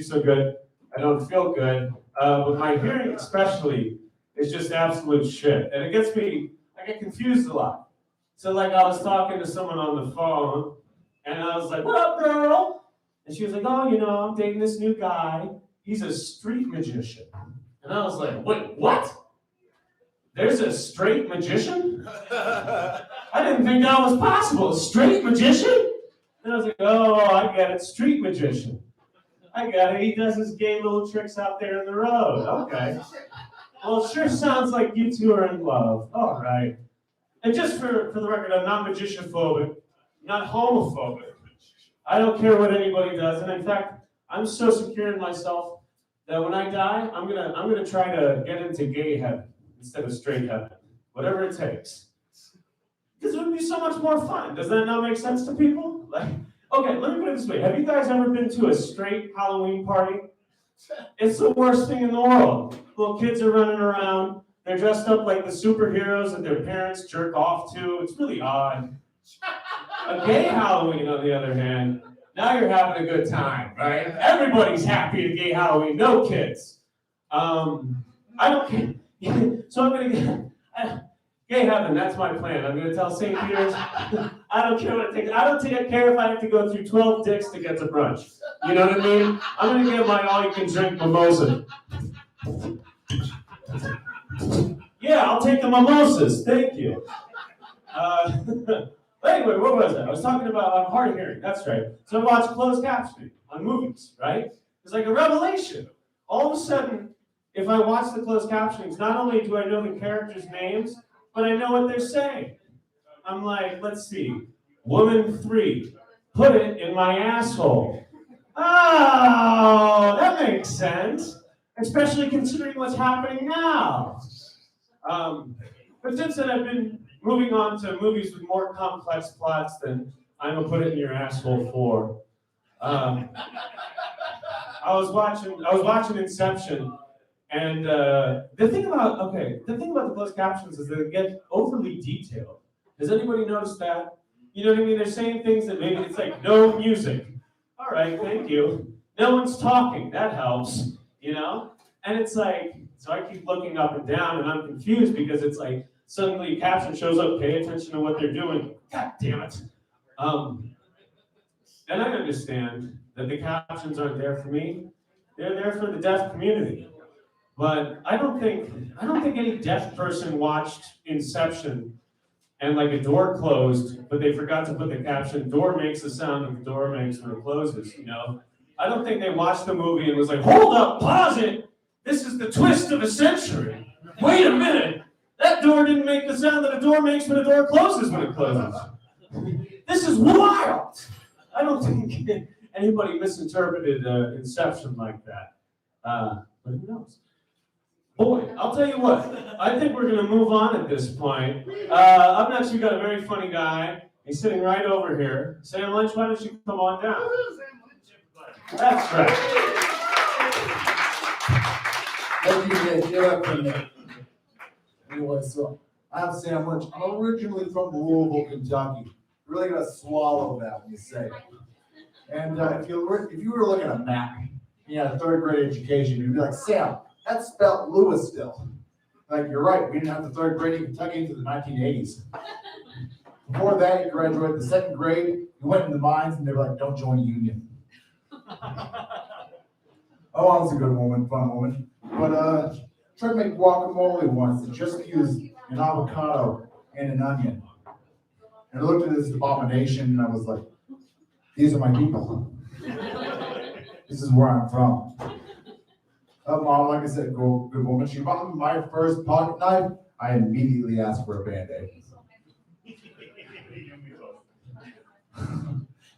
so good. I don't feel good. But my hearing especially is just absolute shit. And it gets me, I get confused a lot. So like I was talking to someone on the phone and I was like, what up, girl? And she was like, oh, I'm dating this new guy. He's a street magician. And I was like, wait, what? There's a straight magician? I didn't think that was possible. A straight magician? And I was like, oh, I get it. Street magician. I get it. He does his gay little tricks out there in the road. Okay. Well, it sure sounds like you two are in love. All right. And just for the record, I'm not magician-phobic, not homophobic. I don't care what anybody does. And in fact, I'm so secure in myself that when I die, I'm gonna try to get into gay heaven instead of straight heaven. Whatever it takes. Because it would be so much more fun. Does that not make sense to people? Okay, let me put it this way. Have you guys ever been to a straight Halloween party? It's the worst thing in the world. Little kids are running around. They're dressed up like the superheroes that their parents jerk off to. It's really odd. A gay Halloween, on the other hand, now you're having a good time, right? Everybody's happy at gay Halloween. No kids. I don't care. So I'm going to get... Gay heaven, that's my plan. I'm going to tell St. Peter's, I don't care what it takes. I don't care if I have to go through 12 dicks to get to brunch. You know what I mean? I'm going to get my all-you-can-drink mimosa. Yeah, I'll take the mimosas. Thank you. Anyway, what was I? I was talking about hard of hearing. That's right. So I watched closed captioning on movies, right? It's like a revelation. All of a sudden, if I watch the closed captionings, not only do I know the characters' names, but I know what they're saying. I'm like, let's see. Woman 3, put it in my asshole. Oh, that makes sense. Especially considering what's happening now. But since then, I've been moving on to movies with more complex plots than I'm gonna put it in your asshole 4. I was watching Inception. And the thing about the closed captions is that it gets overly detailed. Has anybody noticed that? You know what I mean? They're saying things that maybe it's like no music. All right, thank you. No one's talking. That helps, And it's like, so I keep looking up and down, and I'm confused because it's like suddenly a caption shows up. Pay attention to what they're doing. God damn it. And I understand that the captions aren't there for me. They're there for the deaf community. But I don't think any deaf person watched Inception and like a door closed, but they forgot to put the caption, door makes the sound that the door makes when it closes, I don't think they watched the movie and was like, hold up, pause it! This is the twist of a century. Wait a minute! That door didn't make the sound that a door makes when a door closes when it closes. This is wild! I don't think anybody misinterpreted Inception like that. But who knows? Boy, I'll tell you what, I think we're going to move on at this point. Up next, we've got a very funny guy. He's sitting right over here. Sam Lynch, why don't you come on down? That's right. Thank you, guys. Get up from there. Anyway, so I'm Sam Lynch. I'm originally from Louisville, Kentucky. You're really going to swallow that when you say it. And if you were looking at a map, you had a third grade education, you'd be like, Sam, that's spelled Louisville. Like, you're right, we didn't have the third grade in Kentucky until the 1980s. Before that, you graduated the second grade, you went in the mines, and they were like, don't join a union. Oh, I was a good woman, fun woman. But tried to make guacamole once and just used an avocado and an onion. And I looked at this abomination, and I was like, these are my people. This is where I'm from. Mom, like I said, good woman. She bought me my first pocket knife. I immediately asked for a Band-Aid.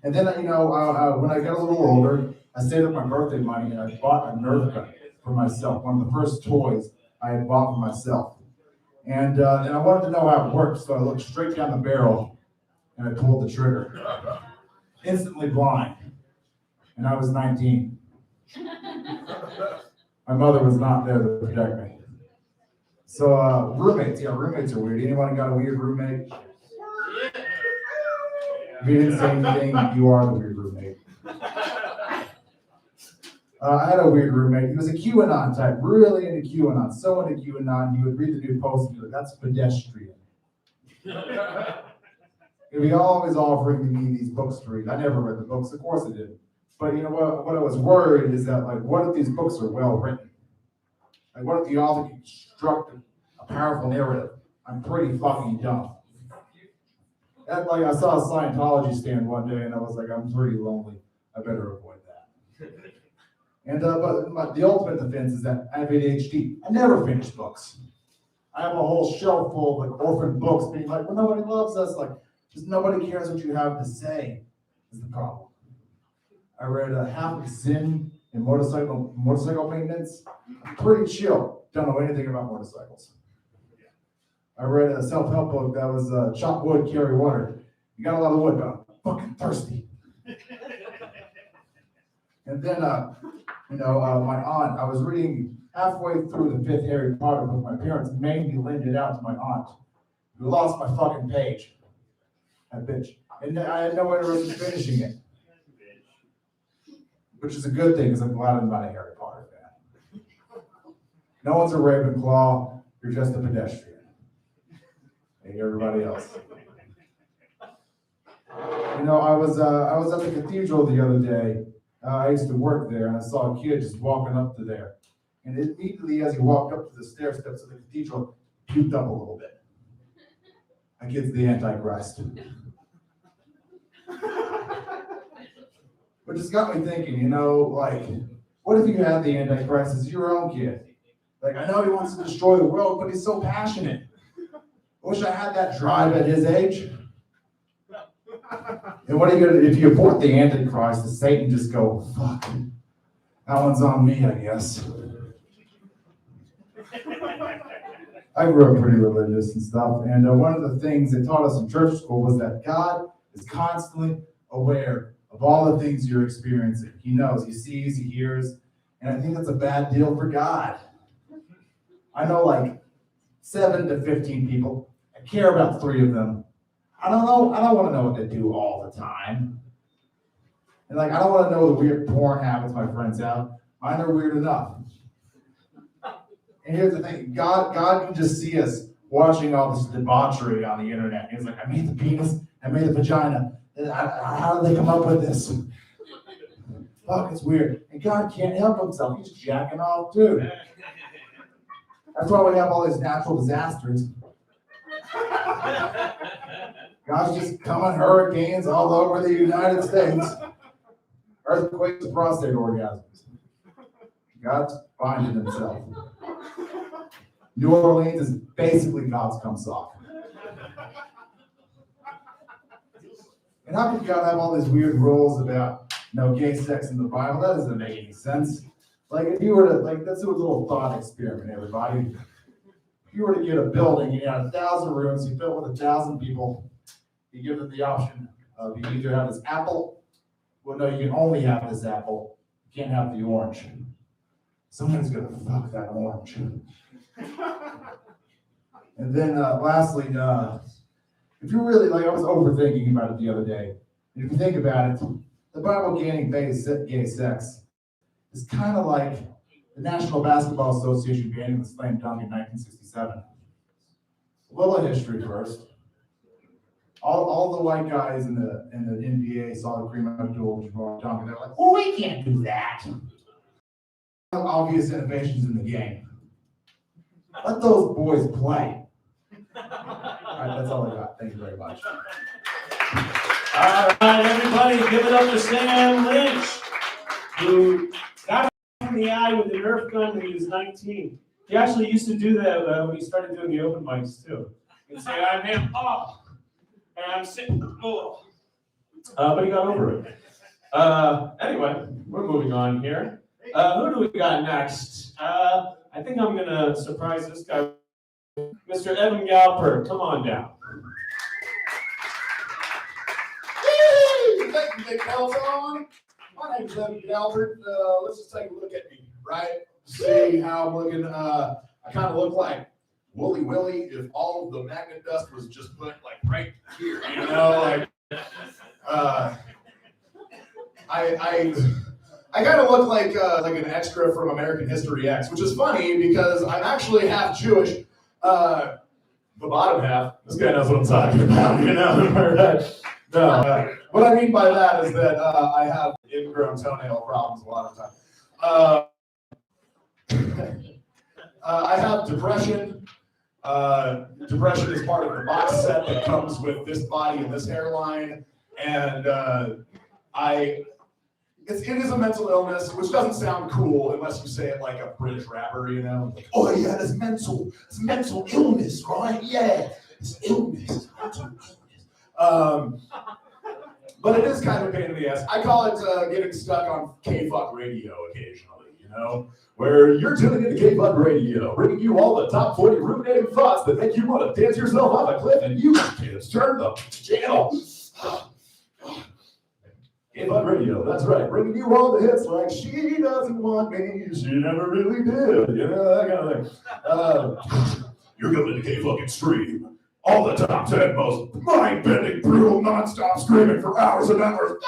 And then, when I got a little older, I saved up my birthday money and I bought a Nerf gun for myself. One of the first toys I had bought for myself. And I wanted to know how it worked, so I looked straight down the barrel and I pulled the trigger. Instantly blind. And I was 19. My mother was not there to protect me. So roommates are weird. Anyone got a weird roommate? If you didn't say anything, you are the weird roommate. I had a weird roommate. He was a QAnon type, really into QAnon. So into QAnon, he would read the new post and be like, that's pedestrian. He'd be always offering me these books to read. I never read the books, of course I didn't. But you know what I was worried is that, like, what if these books are well written? Like, what if the author constructed a powerful narrative? I'm pretty fucking dumb. And, like, I saw a Scientology stand one day and I was like, I'm pretty lonely. I better avoid that. And but the ultimate defense is that I have ADHD. I never finish books. I have a whole shelf full of like orphan books being like, well, nobody loves us. Like, just nobody cares what you have to say is the problem. I read half of Zen in motorcycle maintenance. I'm pretty chill. Don't know anything about motorcycles. I read a self-help book that was chop wood, carry water. You got a lot of wood, but I'm fucking thirsty. And then, my aunt, I was reading halfway through the 5th Harry Potter book. My parents made me lend it out to my aunt, who lost my fucking page. That bitch. And I had no interest in finishing it. Which is a good thing, because I'm glad I'm not a Harry Potter fan. No one's a Ravenclaw, you're just a pedestrian. Hey, everybody else. I was at the cathedral the other day. I used to work there, and I saw a kid just walking up to there. And immediately as he walked up to the stair steps of the cathedral, puked up a little bit. That kid's the Antichrist. Which just got me thinking, what if you had the Antichrist as your own kid? Like, I know he wants to destroy the world, but he's so passionate. I wish I had that drive at his age. And what are you gonna do if you abort the Antichrist? Does Satan just go, fuck, that one's on me, I guess. I grew up pretty religious and stuff, and one of the things they taught us in church school was that God is constantly aware of all the things you're experiencing. He knows, he sees, he hears, and I think that's a bad deal for God. I know like 7 to 15 people. I care about 3 of them. I don't want to know what they do all the time. And I don't want to know the weird porn habits my friends have. Mine are weird enough. And here's the thing, God can just see us watching all this debauchery on the internet. He's like, I made the penis, I made the vagina. How did they come up with this? Fuck, it's weird. And God can't help himself. He's jacking off too. That's why we have all these natural disasters. God's just coming hurricanes all over the United States. Earthquakes, prostate orgasms. God's finding himself. New Orleans is basically God's cum sock. And how could God have all these weird rules about gay sex in the Bible? That doesn't make any sense. Like, if you were to, let's do a little thought experiment, everybody. If you were to get a building, you had 1,000 rooms, you fill it with 1,000 people, you give them the option of you either have this apple, well, no, you can only have this apple, you can't have the orange. Someone's gonna fuck that orange. And then lastly, if you really, I was overthinking about it the other day, and if you think about it, the Bible banning gay sex is kind of like the National Basketball Association banning the slam dunk in 1967. A little history first. All the white guys in the NBA saw the Kareem Abdul-Jabbar dunk, and they're like, well, we can't do that. Obvious innovations in the game. Let those boys play. All right, that's all I got. Thank you very much. All right, everybody, give it up to Sam Lynch, who got him in the eye with a Nerf gun when he was 19. He actually used to do that when he started doing the open mics, too. He'd say, I'm him, oh, and I'm sitting, oh. But he got over it. Anyway, we're moving on here. Who do we got next? I think I'm going to surprise this guy. Mr. Evan Galper, come on down. Hey, thank you, Nick Elton. My name is Evan Galper. Let's just take a look at me, right? See how I'm looking. I kind of look like Wooly Willy if all of the magnet dust was just put right here, I I kind of look like an extra from American History X, which is funny because I'm actually half Jewish. The bottom half, this guy knows what I'm talking about, you know? No, what I mean by that is that I have ingrown toenail problems a lot of the time. I have depression. Depression is part of the box set that comes with this body and this hairline, and it is a mental illness, which doesn't sound cool unless you say it like a British rapper, you know? Like, oh yeah, it's mental illness, right? Yeah, it's illness, it's mental illness. But it is kind of a pain in the ass. I call it getting stuck on K-Fuck radio occasionally, you know? Where you're tuning into K-Fuck radio, bringing you all the top 40 ruminating thoughts that make you want to dance yourself off a cliff, and you kids turn the channel. K-Fuck radio, that's right, bringing you all the hits like she doesn't want me, she never really did, you know, that kind of thing. You're going to K-Fuck Extreme. All the top 10 most mind-bending, brutal, non-stop screaming for hours and hours.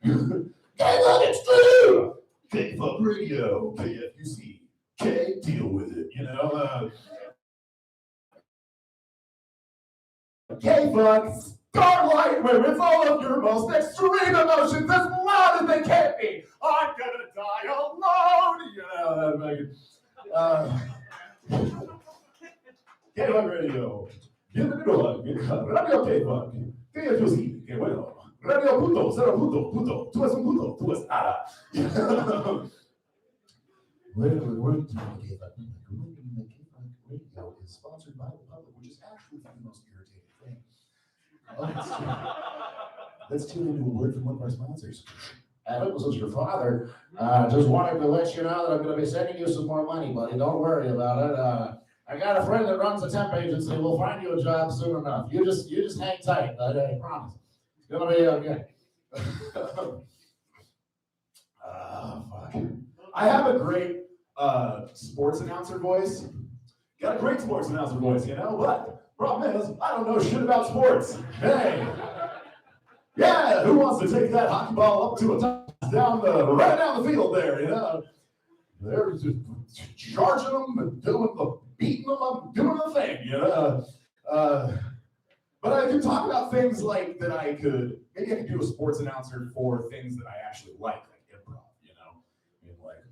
K-Fuck Extreme! K-Fuck Radio, KFUC, K, deal with it, you know? K-Fuck Starlight, where it's all of your most extreme emotions as loud as they can be. I'm gonna die alone, you know? K-Fuck Radio. Bienvenido a Radio K-Fuck. KFUC, que bueno. Radio puto, cero puto, puto. Tú es un puto, tú es nada. We're K-Fuck Radio is sponsored by the public, which is actually the most irritating thing. Let's tune into a word from one of our sponsors. Adam, this is your father. Just wanted to let you know that I'm going to be sending you some more money, buddy. Don't worry about it. I got a friend that runs a temp agency. We'll find you a job soon enough. You just hang tight, but I promise. It's going to be okay. Fuck. I have a great sports announcer voice. Got a great sports announcer voice, you know? But problem is, I don't know shit about sports. Hey. Yeah, who wants to take that hockey ball up to a touchdown, right down the field there, you know? They're just charging them and beating them up, doing the thing, you know? But I can talk about things like that maybe I could do a sports announcer for things that I actually like improv, you know? I mean, like,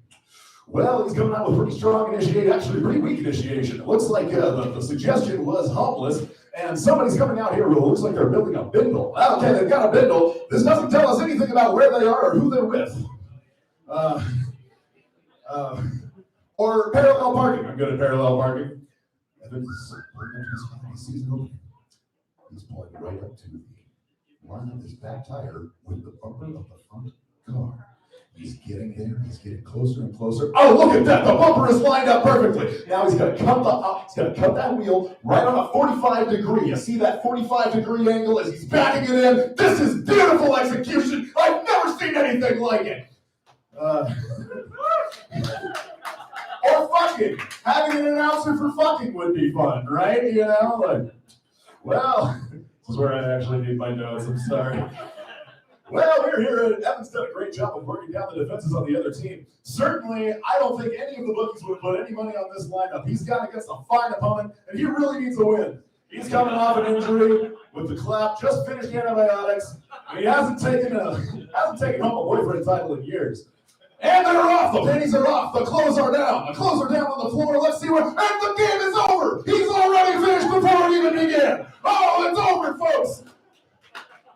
well, he's coming out with pretty strong initiation, actually pretty weak initiation. It looks like the suggestion was homeless, and somebody's coming out here who looks like they're building a bindle. Okay, they've got a bindle. This doesn't tell us anything about where they are or who they're with. Or parallel parking. I'm good at parallel parking. And then he's pulling right up to the line of his back tire with the bumper of the front car. He's getting there. He's getting closer and closer. Oh, look at that! The bumper is lined up perfectly. Now he's going to cut that wheel right on a 45 degree. You see that 45 degree angle as he's backing it in. This is beautiful execution. I've never seen anything like it. Or fucking. Having an announcer for fucking would be fun, right? You know, like, well, this is where I actually need my notes. I'm sorry. Well, we're here at Evan's done a great job of working down the defenses on the other team. Certainly, I don't think any of the bookies would put any money on this lineup. He's got against a fine opponent, and he really needs a win. He's coming off an injury with the clap, just finished antibiotics, and he hasn't taken home a boyfriend title in years. And they're off. The panties are off. The clothes are down. The clothes are down on the floor. Let's see what. And the game is over. He's already finished before it even began. Oh, it's over, folks.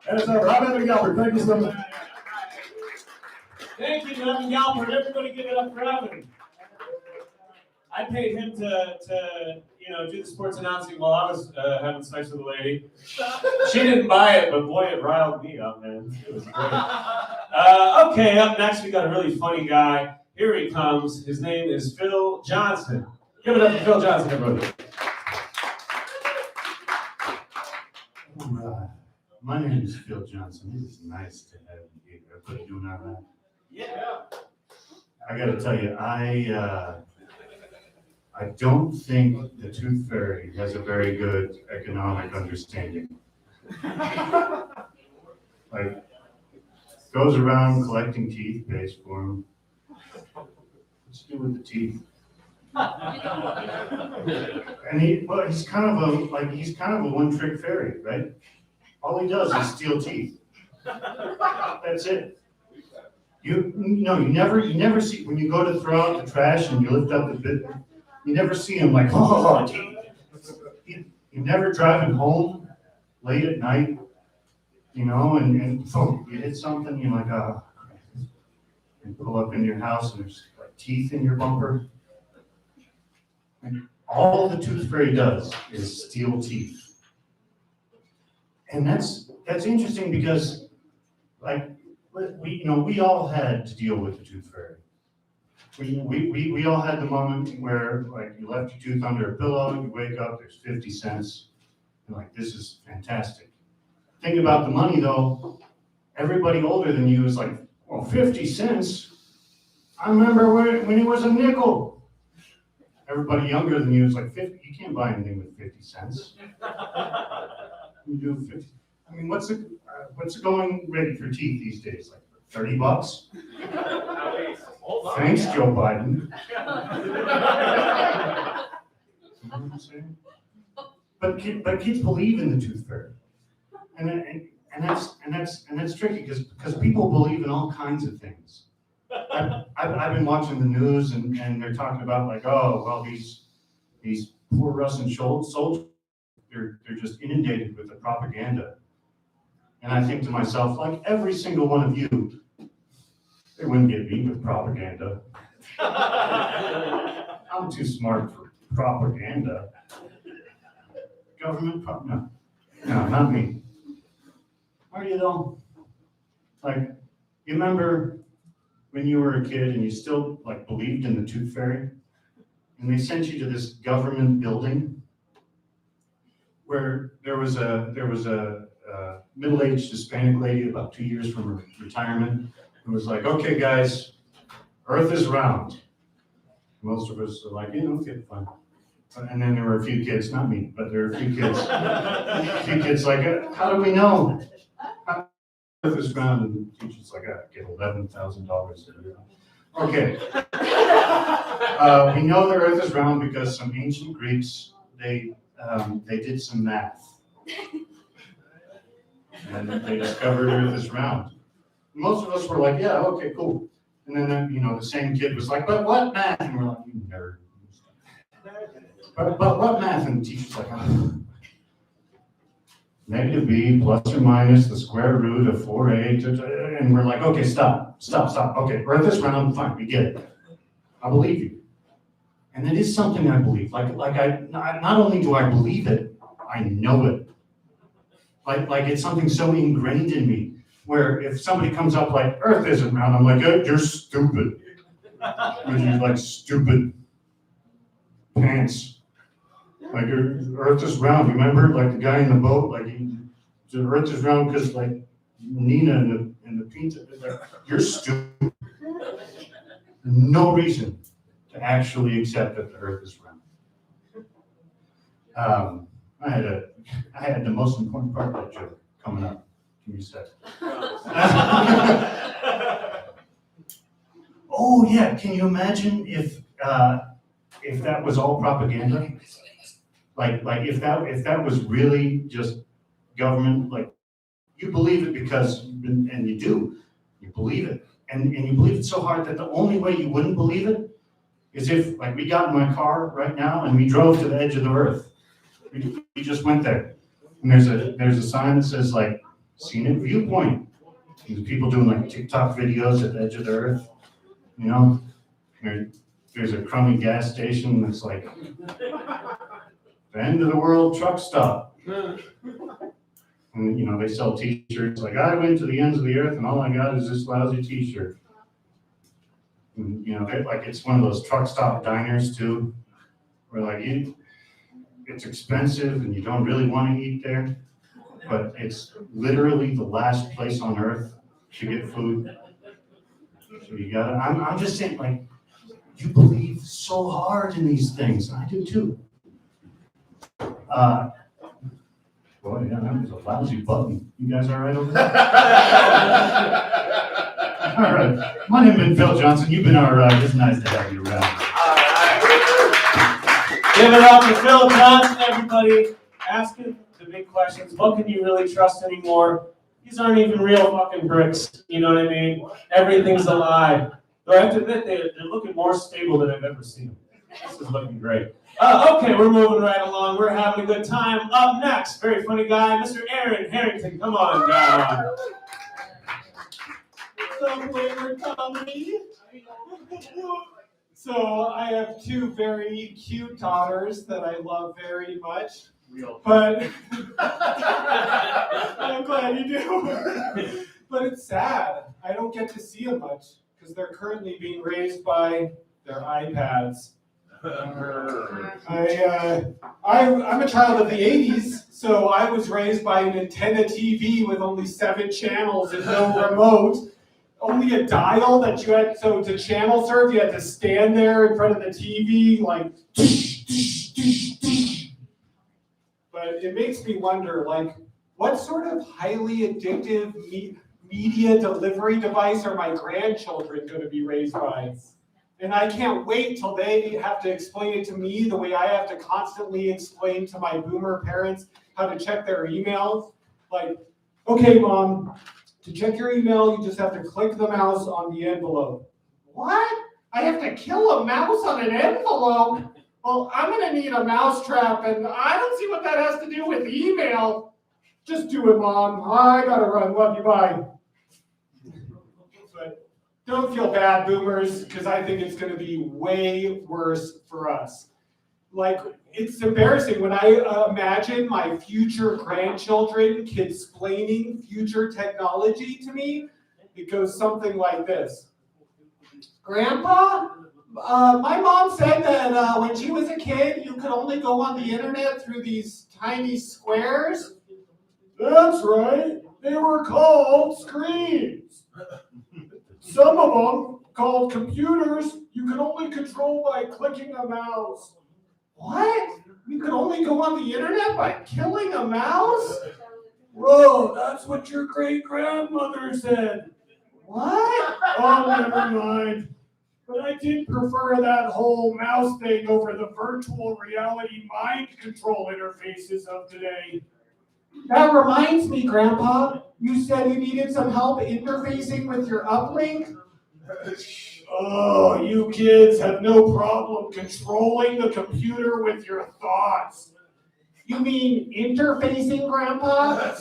And it's over. I'm Evan Galper. Thank you so much. Thank you, Evan Galper. Everybody give it up for Evan. I paid him to do the sports announcing while I was having sex with a lady. She didn't buy it, but boy, it riled me up, man. It was great. Okay, up next we got a really funny guy. Here he comes. His name is Phil Johnson. Give it up for Phil Johnson, everybody. All right. My name is Phil Johnson. It is nice to have you here. Everybody doing all right? Yeah. I got to tell you, I don't think the Tooth Fairy has a very good economic understanding. Like, goes around collecting teeth, pays for them. What's he do with the teeth? And he's kind of a one-trick fairy, right? All he does is steal teeth. That's it. You never see, when you go to throw out the trash and you lift up the bit, you never see him like, oh, teeth. You never driving home late at night, and so you hit something, you're like, oh, and pull up in your house and there's like teeth in your bumper. And all the tooth fairy does is steal teeth. And that's interesting because, like, we all had to deal with the tooth fairy. We all had the moment where, like, you left your tooth under a pillow, you wake up, there's 50 cents. You're like, this is fantastic. Think about the money, though. Everybody older than you is like, well, 50 cents? I remember when it was a nickel. Everybody younger than you is like, 50. You can't buy anything with 50 cents. You do 50. I mean, what's the going rate for teeth these days? Like $30? Thanks, Joe Biden. You know what I'm saying? But kids believe in the tooth fairy, and that's tricky because people believe in all kinds of things. I've been watching the news and they're talking about, like, oh well, these poor Russian soldiers, they're just inundated with the propaganda. And I think to myself, like, every single one of you, they wouldn't get me with propaganda. I'm too smart for propaganda. Government no, not me. Are you though? Like, you remember when you were a kid and you still, like, believed in the tooth fairy, and they sent you to this government building where there was a middle-aged Hispanic lady about 2 years from her retirement who was like, okay, guys, Earth is round. Most of us are like, okay, fine. And then there were a few kids, not me, but there were a few kids like, how do we know Earth is round? And the teacher's like, I get $11,000 a year. Okay. We know the Earth is round because some ancient Greeks, they did some math. And they discovered Earth is round. Most of us were like, yeah, okay, cool. And then, the same kid was like, but what math? And we're like, you nerd. But what math? And the teacher's like, oh. Negative b plus or minus the square root of 4a. And we're like, okay, stop. Okay, Earth is round, fine, we get it. I believe you. And it is something I believe. Like not only do I believe it, I know it. Like it's something so ingrained in me, where if somebody comes up like, Earth isn't round, I'm like, you're stupid. And you're like, stupid pants. Like, Earth is round. Remember, like, the guy in the boat, like, the Earth is round because, like, Nina and the Pinta, like, you're stupid. No reason to actually accept that the Earth is round. I had the most important part of that joke coming up. Can you say? Oh yeah, can you imagine if that was all propaganda? Like if that was really just government, like, you believe it because, and you believe it, and you believe it so hard that the only way you wouldn't believe it is if, like, we got in my car right now and we drove to the edge of the earth. We just went there, and there's a sign that says, like, scenic viewpoint. There's people doing, like, TikTok videos at the edge of the earth. There's a crummy gas station that's like, the end of the world truck stop. And they sell t-shirts like, I went to the ends of the earth and all I got is this lousy t-shirt. And like, it's one of those truck stop diners too, where, like, it's expensive and you don't really want to eat there, but it's literally the last place on earth to get food. So you gotta, I'm just saying, like, you believe so hard in these things, and I do too. Boy, yeah, that was a lousy button. You guys all right over there? All right. My name is Phil Johnson. You've been our, it's nice to have you around. Give it up for Phil Johnson, everybody. Asking the big questions. What can you really trust anymore? These aren't even real fucking bricks. You know what I mean? Everything's a lie. Though I have to admit, they're looking more stable than I've ever seen them. This is looking great. Okay, we're moving right along. We're having a good time. Up next, very funny guy, Mr. Adrian Harvest. Come on down. Some Wayward comedy. So I have two very cute daughters that I love very much. But I'm glad you do. But it's sad. I don't get to see them much because they're currently being raised by their iPads. I'm a child of the 80s, so I was raised by an antenna TV with only 7 channels and no remote. Only a dial that you had, so to channel surf, you had to stand there in front of the TV, like, but it makes me wonder, like, what sort of highly addictive media delivery device are my grandchildren going to be raised by? And I can't wait till they have to explain it to me the way I have to constantly explain to my boomer parents how to check their emails. Like, okay, Mom, to check your email, you just have to click the mouse on the envelope. What? I have to kill a mouse on an envelope? Well, I'm going to need a mouse trap, and I don't see what that has to do with email. Just do it, Mom. I got to run. Love you. Bye. But don't feel bad, boomers, because I think it's going to be way worse for us. Like, it's embarrassing when I imagine my future grandchildren kidsplaining future technology to me. It goes something like this. Grandpa, my mom said that when she was a kid, you could only go on the internet through these tiny squares. That's right. They were called screens. Some of them, called computers, you could only control by clicking a mouse. What? You could only go on the internet by killing a mouse? Whoa, that's what your great-grandmother said. What? Oh, never mind. But I did prefer that whole mouse thing over the virtual reality mind control interfaces of today. That reminds me, Grandpa, you said you needed some help interfacing with your uplink? Oh, you kids have no problem controlling the computer with your thoughts. You mean interfacing, Grandpa?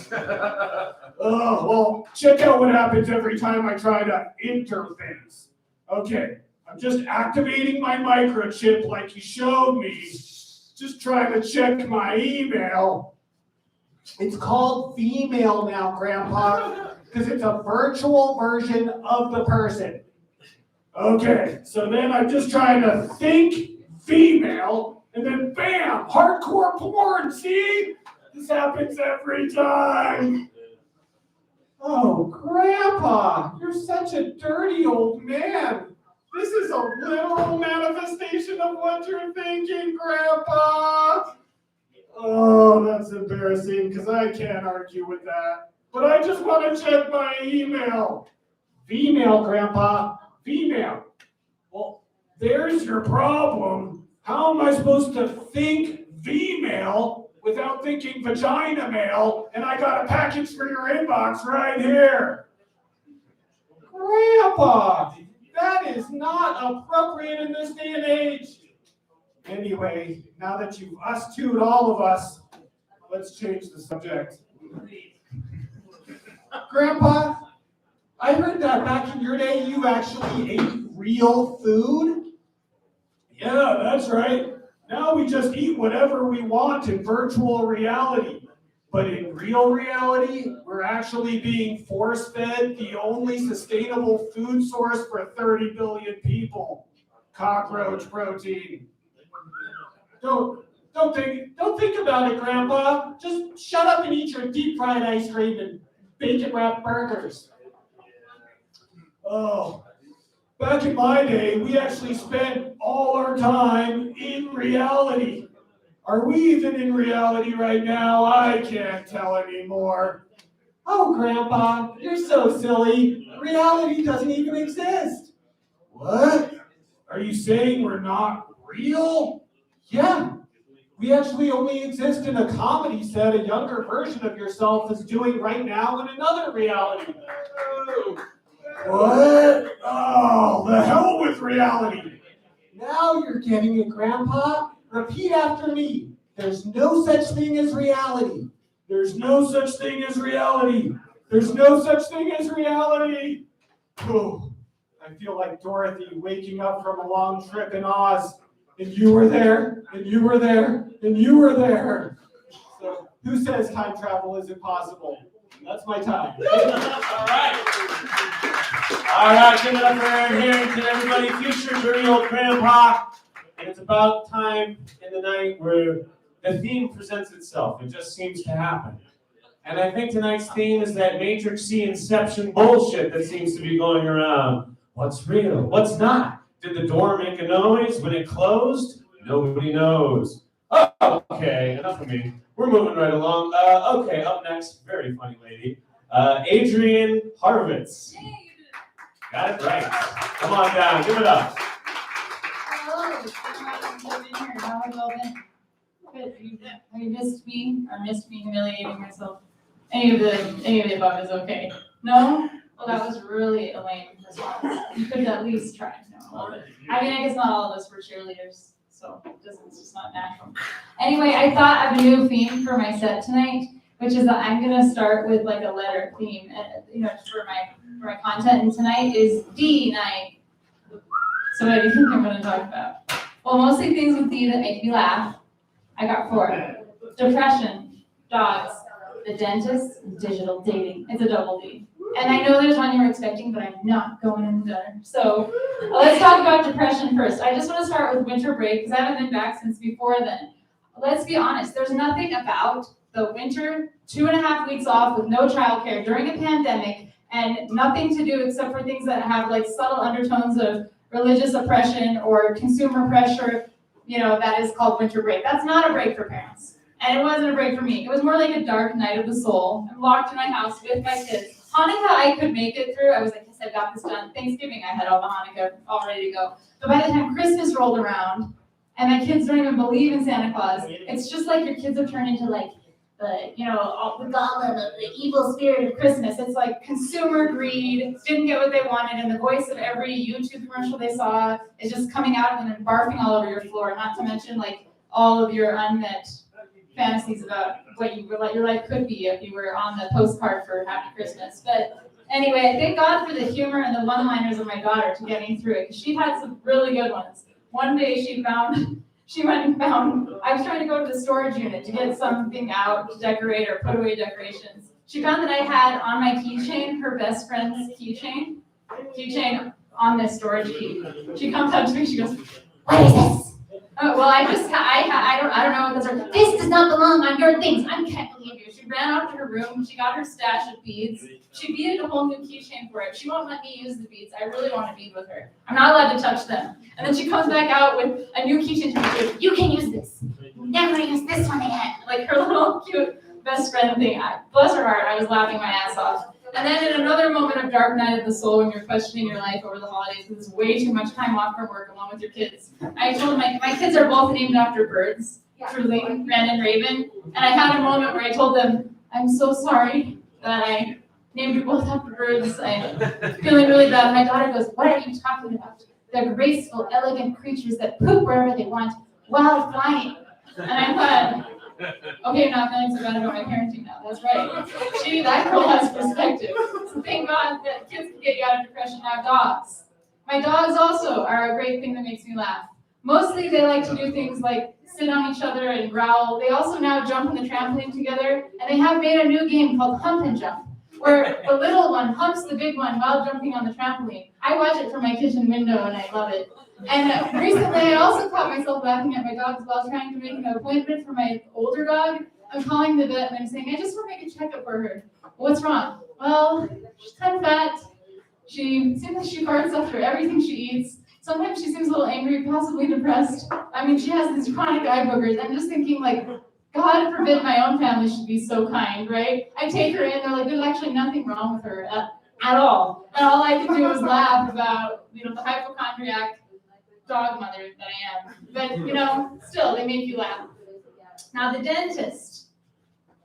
Oh, well, check out what happens every time I try to interface. Okay, I'm just activating my microchip like you showed me. Just trying to check my email. It's called female now, Grandpa, because it's a virtual version of the person. Okay, so then I'm just trying to think female, and then bam, hardcore porn, see? This happens every time. Oh, Grandpa, you're such a dirty old man. This is a literal manifestation of what you're thinking, Grandpa. Oh, that's embarrassing, because I can't argue with that. But I just want to check my email. Female, Grandpa. Female. Well, there's your problem. How am I supposed to think female without thinking vagina male? And I got a package for your inbox right here. Grandpa, that is not appropriate in this day and age. Anyway, now that you've us-two'd all of us, let's change the subject. Grandpa, I heard that back in your day you actually ate real food? Yeah, that's right. Now we just eat whatever we want in virtual reality. But in real reality, we're actually being force-fed the only sustainable food source for 30 billion people. Cockroach protein. Don't think about it, Grandpa. Just shut up and eat your deep-fried ice cream and bacon-wrapped burgers. Oh, Back in my day, we actually spent all our time in reality. Are we even in reality right now? I can't tell anymore. Oh, Grandpa, you're so silly. Reality doesn't even exist. What? Are you saying we're not real? Yeah. We actually only exist in a comedy set a younger version of yourself is doing right now in another reality. What? Oh, the hell with reality. Now you're getting it, Grandpa. Repeat after me. There's no such thing as reality. There's no such thing as reality. There's no such thing as reality. Oh, I feel like Dorothy waking up from a long trip in Oz. And you were there, and you were there, and you were there. So who says time travel isn't possible? That's my time. All right. All right, give it up for Aaron Harrington, everybody. Future dirty old grandpa. And it's about time in the night where the theme presents itself. It just seems to happen. And I think tonight's theme is that Matrix-y Inception bullshit that seems to be going around. What's real? What's not? Did the door make a noise when it closed? Nobody knows. Oh, okay, enough of me. We're moving right along. Okay, up next, very funny lady, Adrian Harvest. Got it right. Come on down, give it up. Hello, how have you all been? Good. Have you missed me or missed me humiliating myself? Any of the above is okay. No? Well, that was really a lame response. You could at least try. No. I mean, I guess not all of us were cheerleaders, so it's just not natural. Anyway, I thought of a new theme for my set tonight, which is that I'm gonna start with like a letter theme, for my content. And tonight is D night. So what do you think I'm gonna talk about? Well, mostly things with D that make me laugh. I got 4. Depression, dogs, the dentist, and digital dating. It's a double D. And I know there's one you were expecting, but I'm not going in the gutter. So let's talk about depression first. I just want to start with winter break because I haven't been back since before then. Let's be honest, there's nothing about the winter 2.5 weeks off with no childcare during a pandemic and nothing to do except for things that have like subtle undertones of religious oppression or consumer pressure, that is called winter break. That's not a break for parents. And it wasn't a break for me. It was more like a dark night of the soul. I'm locked in my house with my kids. Hanukkah, I could make it through. I was like, yes, I got this done. Thanksgiving, I had all the Hanukkah all ready to go. But by the time Christmas rolled around, and my kids don't even believe in Santa Claus, it's just like your kids have turned into like the goblin, the evil spirit of Christmas. It's like consumer greed, didn't get what they wanted, and the voice of every YouTube commercial they saw is just coming out and then barfing all over your floor, not to mention like all of your unmet fantasies about what your life could be if you were on the postcard for Happy Christmas. But anyway, thank God for the humor and the one-liners of my daughter to get me through it, because she had some really good ones. One day she went and found, I was trying to go to the storage unit to get something out to decorate or put away decorations. She found that I had on my keychain, her best friend's keychain on this storage key. She comes up to me, she goes, "What is this?" Oh, well, I don't know what this is. "This does not belong on your things. I can't believe you." She ran out to her room. She got her stash of beads. She beaded a whole new keychain for it. She won't let me use the beads. I really want to bead with her. I'm not allowed to touch them. And then she comes back out with a new keychain. She goes, "You can use this. Never use this one again." Like her little cute best friend thing. Bless her heart, I was laughing my ass off. And then in another moment of dark night of the soul, when you're questioning your life over the holidays, because it's way too much time off from work along with your kids, I told my kids are both named after birds, truly, Wren and Raven. And I had a moment where I told them, "I'm so sorry that I named you both after birds. I'm feeling really bad." My daughter goes, "What are you talking about? They're graceful, elegant creatures that poop wherever they want while flying." And I thought, okay, I'm not feeling so bad about my parenting now. That's right. That girl has perspective. So thank God that kids can get you out of depression. Now dogs. My dogs also are a great thing that makes me laugh. Mostly they like to do things like sit on each other and growl. They also now jump on the trampoline together, and they have made a new game called Hump and Jump, where the little one humps the big one while jumping on the trampoline. I watch it from my kitchen window and I love it. And recently I also caught myself laughing at my dogs while trying to make an appointment for my older dog. I'm calling the vet and I'm saying, "I just want to make a checkup for her." "What's wrong?" "Well, she's kind of fat. She seems like she farts after everything she eats. Sometimes she seems a little angry, possibly depressed. I mean, she has these chronic eye boogers. I'm just thinking like, God forbid my own family should be so kind, right? I take her in, they're like, there's actually nothing wrong with her at all. And all I can do is laugh about, the hypochondriac dog mother that I am. But, still, they make you laugh. Now, the dentist.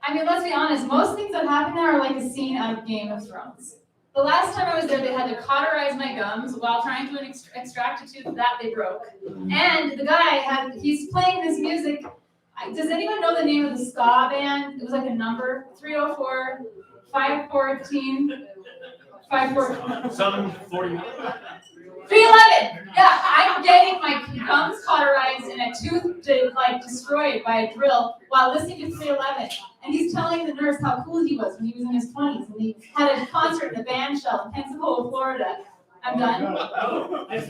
I mean, let's be honest, most things that happen there are like a scene out of Game of Thrones. The last time I was there, they had to cauterize my gums while trying to extract a tooth that they broke. And the guy he's playing this music. Does anyone know the name of the ska band? It was like a number, 304, 514, 514. 740. 311! Yeah, I'm getting my gums cauterized and a tooth destroyed by a drill while listening to 311. And he's telling the nurse how cool he was when he was in his 20s and he had a concert in a band shell in Pensacola, Florida. I'm done. No, it's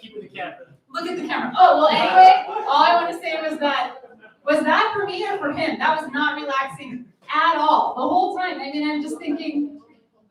keeping the camera. Look at the camera. Oh, well, anyway, all I want to say was that for me or for him? That was not relaxing at all. The whole time. I mean, I'm just thinking,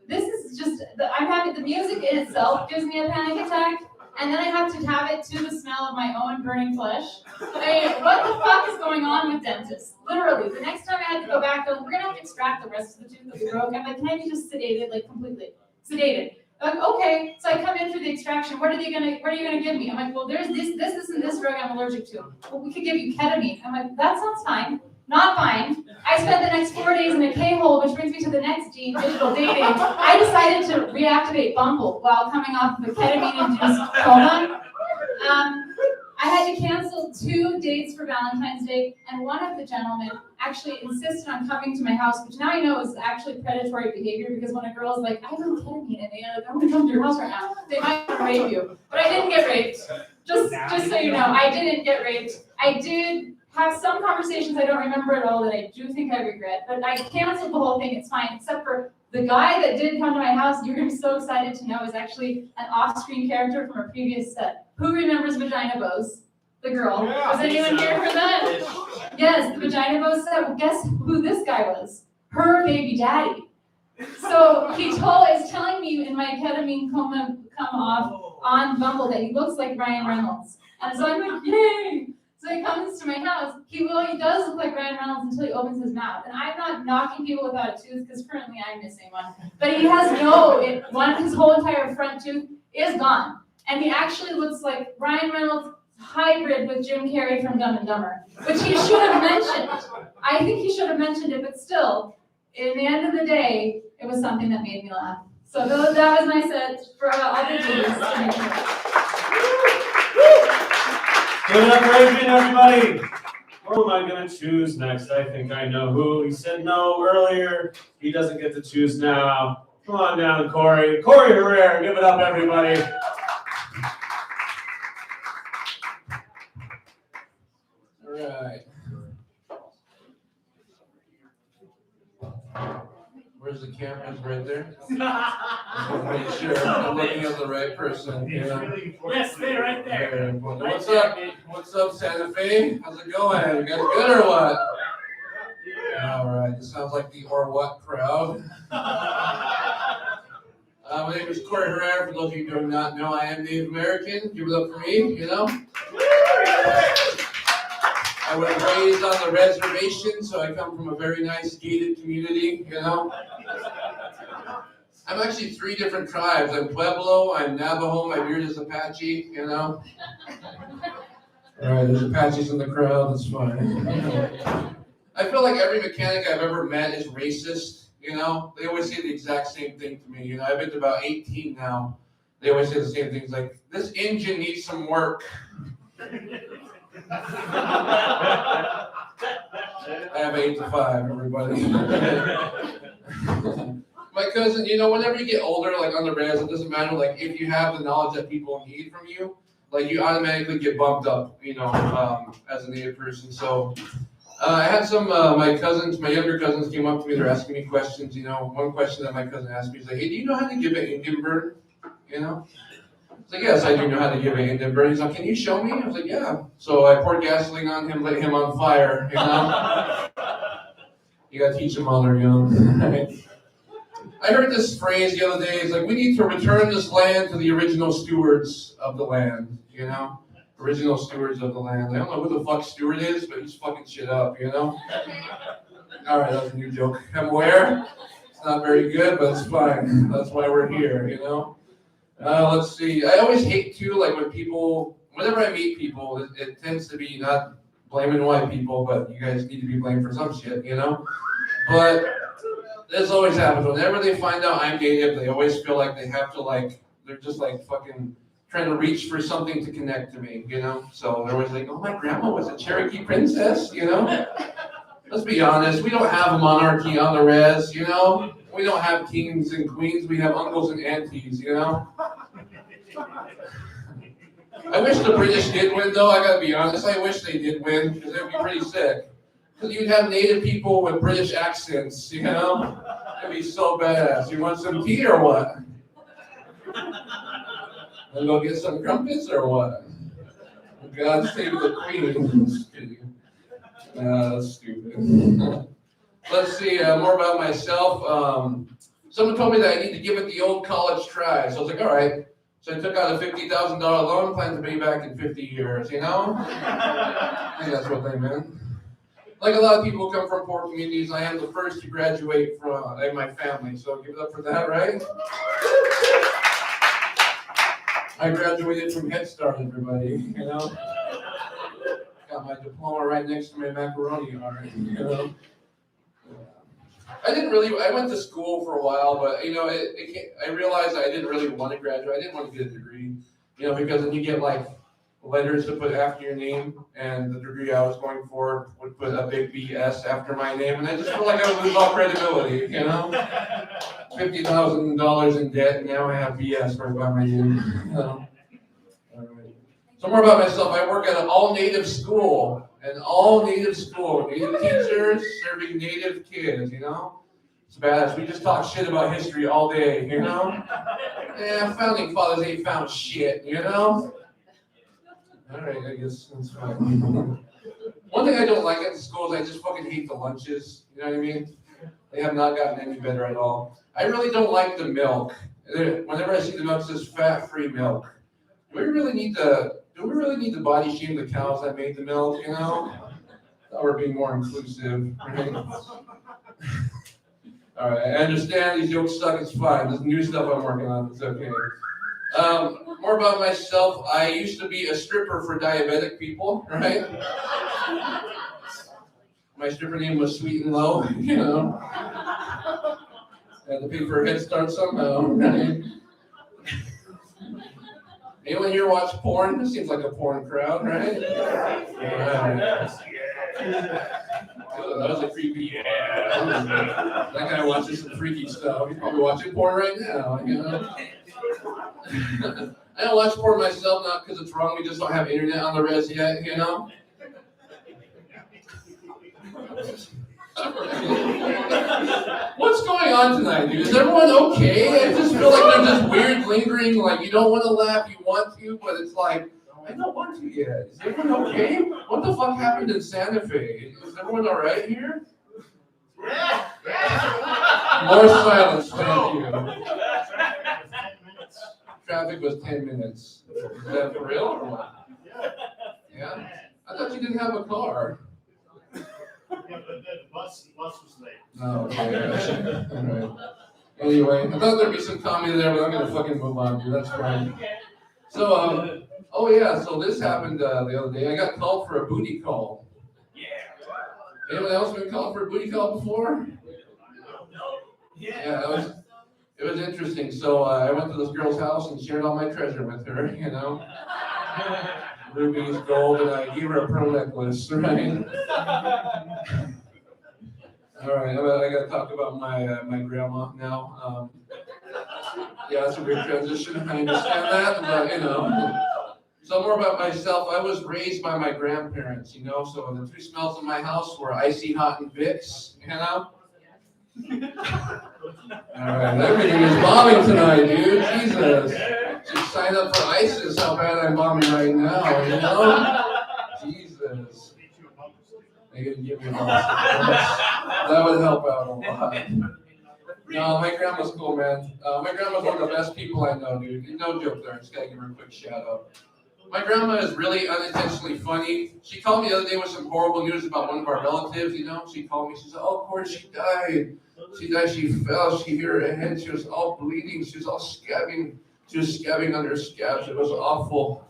this is just, I'm having the music in itself gives me a panic attack, and then I have to have it to the smell of my own burning flesh. I mean, what the fuck is going on with dentists? Literally, the next time I had to go back, we're gonna have to extract the rest of the tooth that we broke. I'm like, can I be just sedated, like completely sedated? Like, okay, so I come in for the extraction. What are you gonna give me? I'm like, well, there's this, and this drug I'm allergic to. Well, we could give you ketamine. I'm like, that sounds fine. Not fine. I spent the next 4 days in a K-hole, which brings me to the next D, digital dating. I decided to reactivate Bumble while coming off of a ketamine-induced coma. I had to cancel 2 dates for Valentine's Day, and one of the gentlemen actually insisted on coming to my house, which now I know is actually predatory behavior, because when a girl's like, I don't ketamine, and they're like, I'm gonna come to your house right now, they might rape you. But I didn't get raped. Just so you know, I didn't get raped. I did have some conversations I don't remember at all that I do think I regret, but I canceled the whole thing, it's fine, except for the guy that did come to my house, you're gonna be so excited to know, is actually an off-screen character from a previous set. Who remembers Vagina Bows? The girl. Yeah, Was anyone here for that? Yes, the Vagina Bows set. Well, guess who this guy was? Her baby daddy. So he is telling me in my ketamine coma come off on Bumble that he looks like Ryan Reynolds. And so I'm like, yay! So he comes to my house. He does look like Ryan Reynolds until he opens his mouth. And I'm not knocking people without a tooth, because currently I'm missing one. But he has his whole entire front tooth is gone. And he actually looks like Ryan Reynolds hybrid with Jim Carrey from Dumb and Dumber, which he should have mentioned. I think he should have mentioned it, but still, in the end of the day, it was something that made me laugh. So that was my set for other teams. Give it up for Adrian, everybody. Who am I gonna choose next? I think I know who. He said no earlier. He doesn't get to choose now. Come on down, Corey. Courtney Herrera, give it up, everybody. Right. Where's the cameras? Right there? I want to make sure I'm looking at the right person. Yes, stay right there. What's up? What's up, Santa Fe? How's it going? You guys good or what? All right. This sounds like the or what crowd. My name is Courtney Herrera. For those of you who do not know, I am Native American. Give it up for me, I was raised on the reservation, so I come from a very nice gated community, I'm actually 3 different tribes. I'm Pueblo, I'm Navajo, my beard is Apache, All right, there's Apaches in the crowd, that's fine. I feel like every mechanic I've ever met is racist, They always say the exact same thing to me, I've been to about 18 now. They always say the same things like, this engine needs some work. I have 8 to 5, everybody. My cousin, whenever you get older, like on the res, it doesn't matter, like if you have the knowledge that people need from you, like you automatically get bumped up, as a Native person. So I had some, my younger cousins came up to me, they're asking me questions, one question that my cousin asked me is like, hey, do you know how to give an Indian burn? So yes, I do know how to give an Indian burn. He's like, can you show me? I was like, yeah. So I poured gasoline on him, lit him on fire, You gotta teach them while they're young. I heard this phrase the other day. It's like, we need to return this land to the original stewards of the land, you know? Original stewards of the land. I don't know who the fuck steward is, but he's fucking shit up, you know? All right, that's a new joke. I'm aware. It's not very good, but it's fine. That's why we're here, you know? Let's see. I always hate, too, like when people, whenever I meet people, it tends to be not blaming white people, but you guys need to be blamed for some shit, you know? But this always happens. Whenever they find out I'm native, they always feel like they have to, like, they're just like fucking trying to reach for something to connect to me, you know? So they're always like, oh, my grandma was a Cherokee princess, you know? Let's be honest, we don't have a monarchy on the res, you know? We don't have kings and queens, we have uncles and aunties, you know? I wish the British did win, though, I gotta be honest. I wish they did win, because it'd be pretty sick. Because you'd have native people with British accents, you know? It'd be so badass. You want some tea or what? Wanna go get some crumpets or what? God save the queen. Just kidding. That's stupid. Let's see, more about myself. Someone told me that I need to give it the old college try. So I was like, all right. So I took out a $50,000 loan, plan to pay back in 50 years, you know? I think that's what they meant. Like a lot of people come from poor communities, I am the first to graduate from in my family, so give it up for that, right? I graduated from Head Start, everybody, you know? Got my diploma right next to my macaroni art, you know? I went to school for a while, but, you know, I realized I didn't really want to graduate. I didn't want to get a degree, you know, because then you get, like, letters to put after your name, and the degree I was going for would put a big BS after my name, and I just felt like I would lose all credibility, you know? $50,000 in debt, and now I have BS right by my name, you know? All right. So more about myself, I work at an all-native school. An all-native school, native teachers serving native kids, you know? It's badass. We just talk shit about history all day, you know? Yeah, founding fathers ain't found shit, you know? All right, I guess that's fine. One thing I don't like at the school is I just fucking hate the lunches, you know what I mean? They have not gotten any better at all. I really don't like the milk. Whenever I see the milk, it says fat-free milk. Do we really need to body shame the cows that made the milk, you know? Thought we're being more inclusive, right? All right, I understand these jokes suck, it's fine. This new stuff I'm working on, it's okay. More about myself, I used to be a stripper for diabetic people, right? My stripper name was Sweet and Low, you know? I had to pay for a Head Start somehow, right? Anyone here watch porn? This seems like a porn crowd, right? Yeah. That was a creepy. Yeah. That guy watches some freaky stuff. He's probably watching porn right now, you know? I don't watch porn myself, not because it's wrong. We just don't have internet on the res yet, you know? What's going on tonight, dude? Is everyone okay? I just feel like there's this weird lingering, like you don't want to laugh, you want to, but it's like, I don't want to yet. Is everyone okay? What the fuck happened in Santa Fe? Is everyone all right here? Yeah. More silence, thank you. Traffic was 10 minutes. Is that for real or what? Yeah? I thought you didn't have a car. Yeah, but the bus was late. Oh, okay. All right. Anyway, I thought there'd be some comedy there, but I'm gonna fucking move on, dude. That's fine. So, oh yeah, so this happened the other day. I got called for a booty call. Yeah. Anyone else been called for a booty call before? Yeah. It was interesting. So I went to this girl's house and shared all my treasure with her, you know. Rubies, gold, and I gave her a pearl necklace, right? All right, I gotta talk about my grandma now. Yeah, that's a weird transition. I understand that, but you know. So more about myself. I was raised by my grandparents, you know. So the two smells in my house were icy hot and Vicks, you know. All right, everything is bombing tonight, dude. Jesus. Should sign up for ISIS, how bad I'm bombing right now, you know? Jesus. They could give me a bump. That would help out a lot. No, my grandma's cool, man. My grandma's one of the best people I know, dude. No joke there. I just gotta give her a quick shout out. My grandma is really unintentionally funny. She called me the other day with some horrible news about one of our relatives, you know? She called me, she said, oh, Court, she died. She died, she fell, she hit her head, she was all bleeding, she was all scabbing. She was scabbing under scabs, it was awful.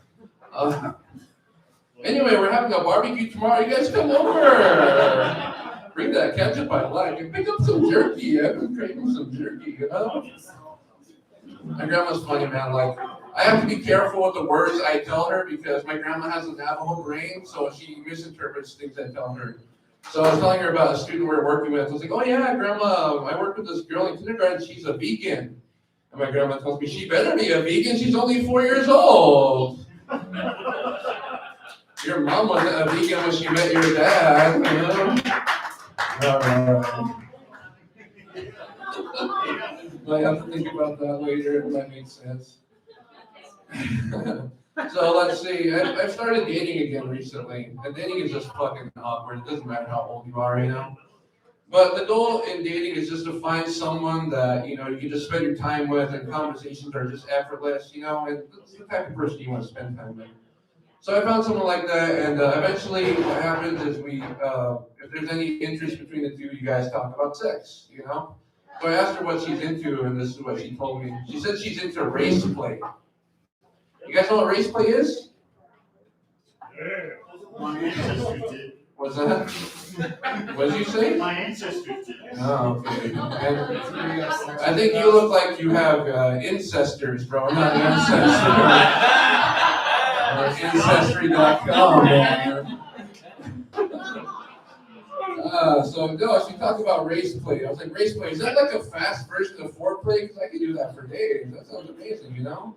Anyway, we're having a barbecue tomorrow, you guys come over. Bring that ketchup I like, and pick up some jerky, I've been craving some jerky, you know? My grandma's funny, man, like, I have to be careful with the words I tell her because my grandma has a Navajo brain, so she misinterprets things I tell her. So I was telling her about a student we were working with. I was like, oh yeah, grandma, I work with this girl in kindergarten, she's a vegan. And my grandma tells me, she better be a vegan, she's only 4 years old. Your mom wasn't a vegan when she met your dad, you know? I have to think about that later, if that makes sense. So let's see, I've started dating again recently, and dating is just fucking awkward. It doesn't matter how old you are, you know? But the goal in dating is just to find someone that, you know, you can just spend your time with, and conversations are just effortless, you know, and it's the type of person you want to spend time with. So I found someone like that, and eventually what happens is if there's any interest between the two, you guys talk about sex, you know? So I asked her what she's into, and this is what she told me. She said she's into race play. You guys know what race play is? My ancestors did. What's that? What did you say? My ancestors did. Oh, okay. And I think you look like you have ancestors, bro, not ancestors. Ancestry.com, man. So no, she talked about race play. I was like, race play, is that like a fast version of foreplay? Because I could do that for days. That sounds amazing, you know?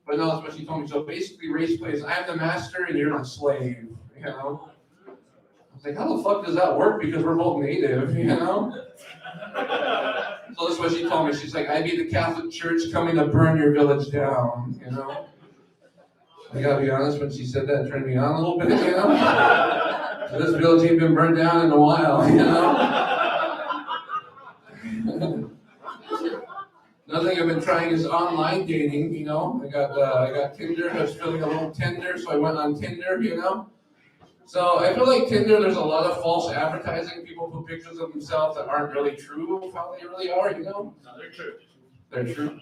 But no, that's what she told me. So basically, race play is I'm the master and you're the slave, you know? I was like, how the fuck does that work? Because we're both native, you know? So that's what she told me. She's like, I be the Catholic Church coming to burn your village down, you know? I gotta be honest, when she said that, it turned me on a little bit, you know? So this village ain't been burned down in a while, you know? Another thing I've been trying is online dating, you know? I got Tinder, I was feeling a little tender, so I went on Tinder, you know? So I feel like Tinder, there's a lot of false advertising. People put pictures of themselves that aren't really true of how they really are, you know? No, they're true. They're true?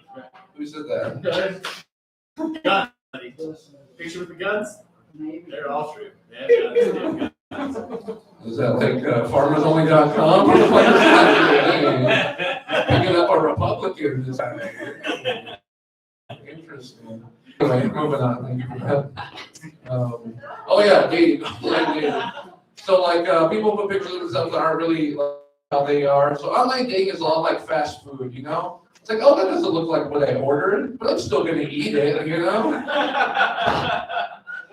Who said that? Gun. Picture with the guns? They're all true. Yeah, guns. Is that like farmersonly.com? What the fuck is that? Picking up a Republican this time. Interesting. Anyway, moving on. Thank you for that. Oh yeah, dating. So like people put pictures of themselves that aren't really like how they are. So online dating is a lot like fast food, you know? It's like, oh, that doesn't look like what I ordered, but I'm still gonna eat it, you know?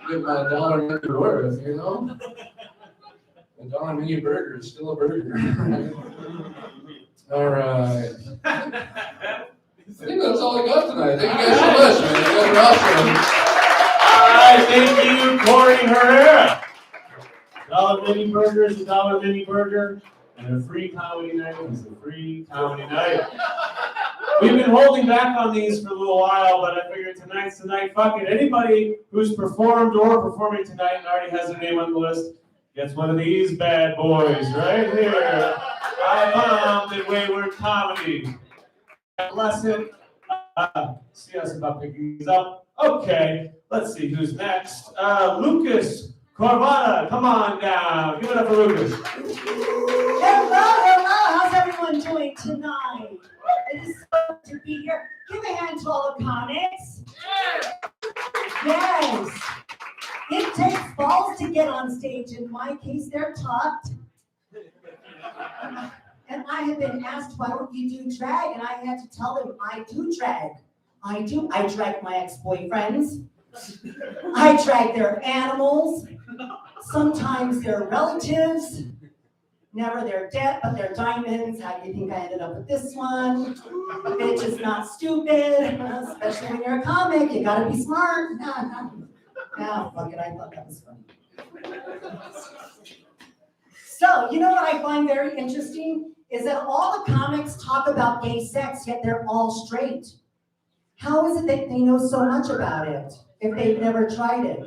Get my $1 menu worth, you know? A $1 menu burger is still a burger. All right. I think that's all I got tonight. Thank you guys so much, man. You guys are awesome. All right, thank you, Courtney Herrera. $1 mini burger is $1 mini burger, and a free comedy night is a free comedy night. We've been holding back on these for a little while, but I figured tonight's the night. Fuck it. Anybody who's performed or performing tonight and already has their name on the list gets one of these bad boys right here. I found in Wayward Comedy. Lesson. See us about picking these up. Okay, let's see who's next. Lucas Corvada, come on down. Give it up for Lucas. Hello, how's everyone doing tonight? It is so good to be here. Give a hand to all the comics. Yes. It takes balls to get on stage. In my case, they're tucked. And I have been asked, why don't you do drag? And I had to tell them, I do drag. I do. I drag my ex-boyfriends. I drag their animals. Sometimes their relatives. Never their debt, but their diamonds. How do you think I ended up with this one? Bitch is not stupid, especially when you're a comic. You gotta be smart. Nah, fuck it. I thought that was funny. So, you know what I find very interesting is that all the comics talk about gay sex, yet they're all straight. How is it that they know so much about it if they've never tried it?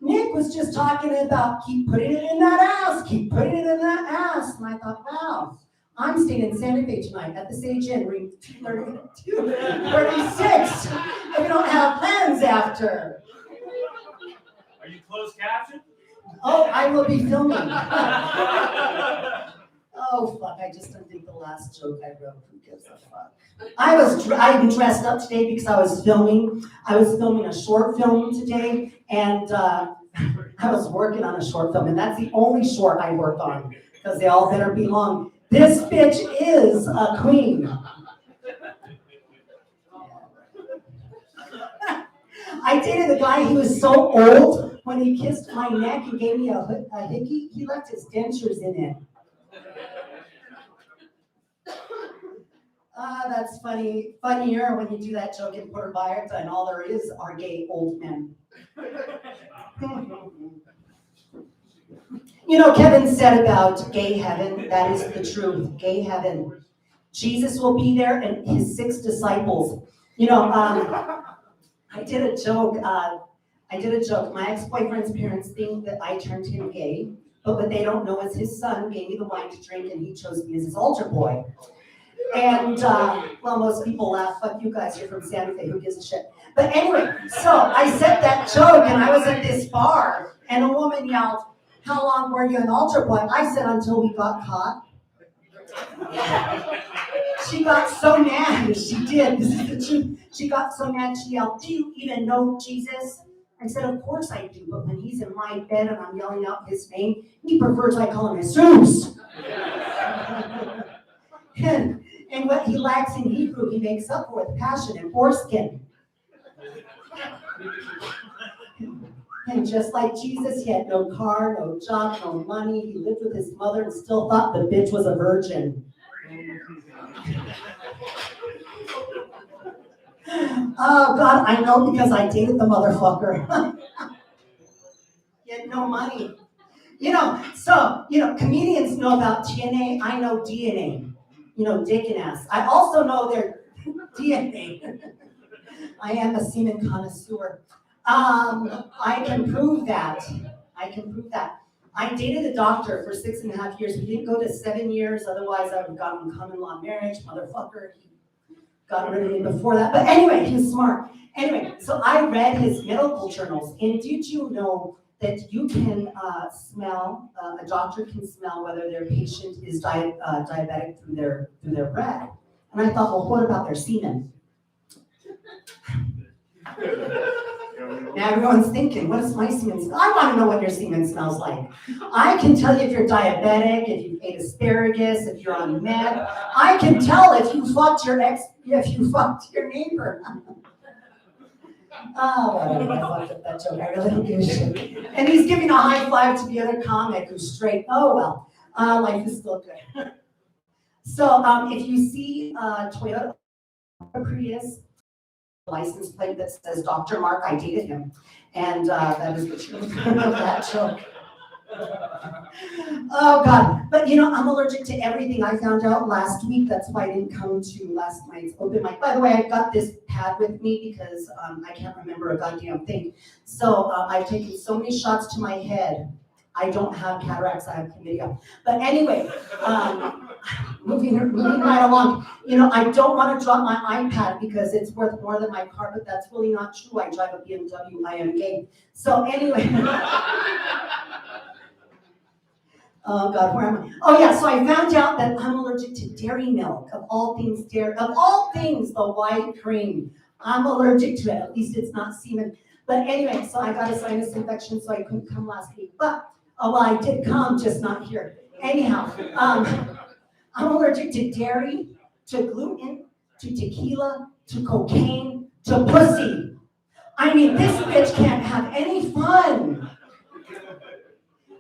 Nick was just talking about keep putting it in that ass, keep putting it in that ass. And I thought, wow, I'm staying in Santa Fe tonight at the Sage Inn, room 236. If we don't have plans after. Are you closed captioned? Oh, I will be filming. Oh, fuck, I just don't think the last joke I wrote, who gives a fuck? I'm dressed up today because I was filming a short film today, and I was working on a short film, and that's the only short I worked on, because they all better be long. This bitch is a queen. I dated a guy, he was so old, when he kissed my neck and gave me a hickey, he left his dentures in it. That's funny. Funnier when you do that joke in Puerto Vallarta and all there is are gay old men. You know, Kevin said about gay heaven, that is the truth, gay heaven. Jesus will be there and his 6 disciples. You know, I did a joke. My ex-boyfriend's parents think that I turned him gay, but what they don't know is his son gave me the wine to drink and he chose me as his altar boy. And, well, most people laugh, fuck you guys, you're from Santa Fe, who gives a shit? But anyway, so I said that joke and I was at this bar and a woman yelled, how long were you an altar boy? I said, until we got caught. She got so mad, she did, this is the truth. She got so mad, she yelled, do you even know Jesus? I said, of course I do, but when he's in my bed and I'm yelling out his name, he prefers I call him Jesus. And what he lacks in Hebrew, he makes up for with passion and foreskin. And just like Jesus, he had no car, no job, no money. He lived with his mother and still thought the bitch was a virgin. Oh, God, I know because I dated the motherfucker. He had no money. You know, so, comedians know about TNA. I know DNA. Dick and ass. I also know their DNA. I am a semen connoisseur. I can prove that. I dated a doctor for 6.5 years. We didn't go to 7 years, otherwise I would have gotten common law marriage, motherfucker. He got rid of me before that. But anyway, he was smart. Anyway, so I read his medical journals, and did you know that you can smell, a doctor can smell whether their patient is diabetic through their breath. And I thought, well, what about their semen? Now everyone's thinking, what does my semen smell? I want to know what your semen smells like. I can tell you if you're diabetic, if you ate asparagus, if you're on meth. I can tell if you fucked your neighbor. Oh, whatever, I fucked up that joke. I really don't give a shit. And he's giving a high five to the other comic who's straight. Oh, well, life is still good. So if you see Toyota Prius license plate that says Dr. Mark, I dated him. And that is the truth of that joke. Oh, God. But, I'm allergic to everything. I found out last week. That's why I didn't come to last night's open mic. By the way, I've got this pad with me because I can't remember a goddamn thing. So I've taken so many shots to my head. I don't have cataracts. I have chlamydia. But anyway, moving right along. I don't want to drop my iPad because it's worth more than my car, but that's really not true. I drive a BMW. I am gay. So anyway. Oh, God, where am I? Oh, yeah, so I found out that I'm allergic to dairy milk, of all things, the white cream. I'm allergic to it, at least it's not semen. But anyway, so I got a sinus infection, so I couldn't come last week. But, I did come, just not here. Anyhow, I'm allergic to dairy, to gluten, to tequila, to cocaine, to pussy. I mean, this bitch can't have any fun.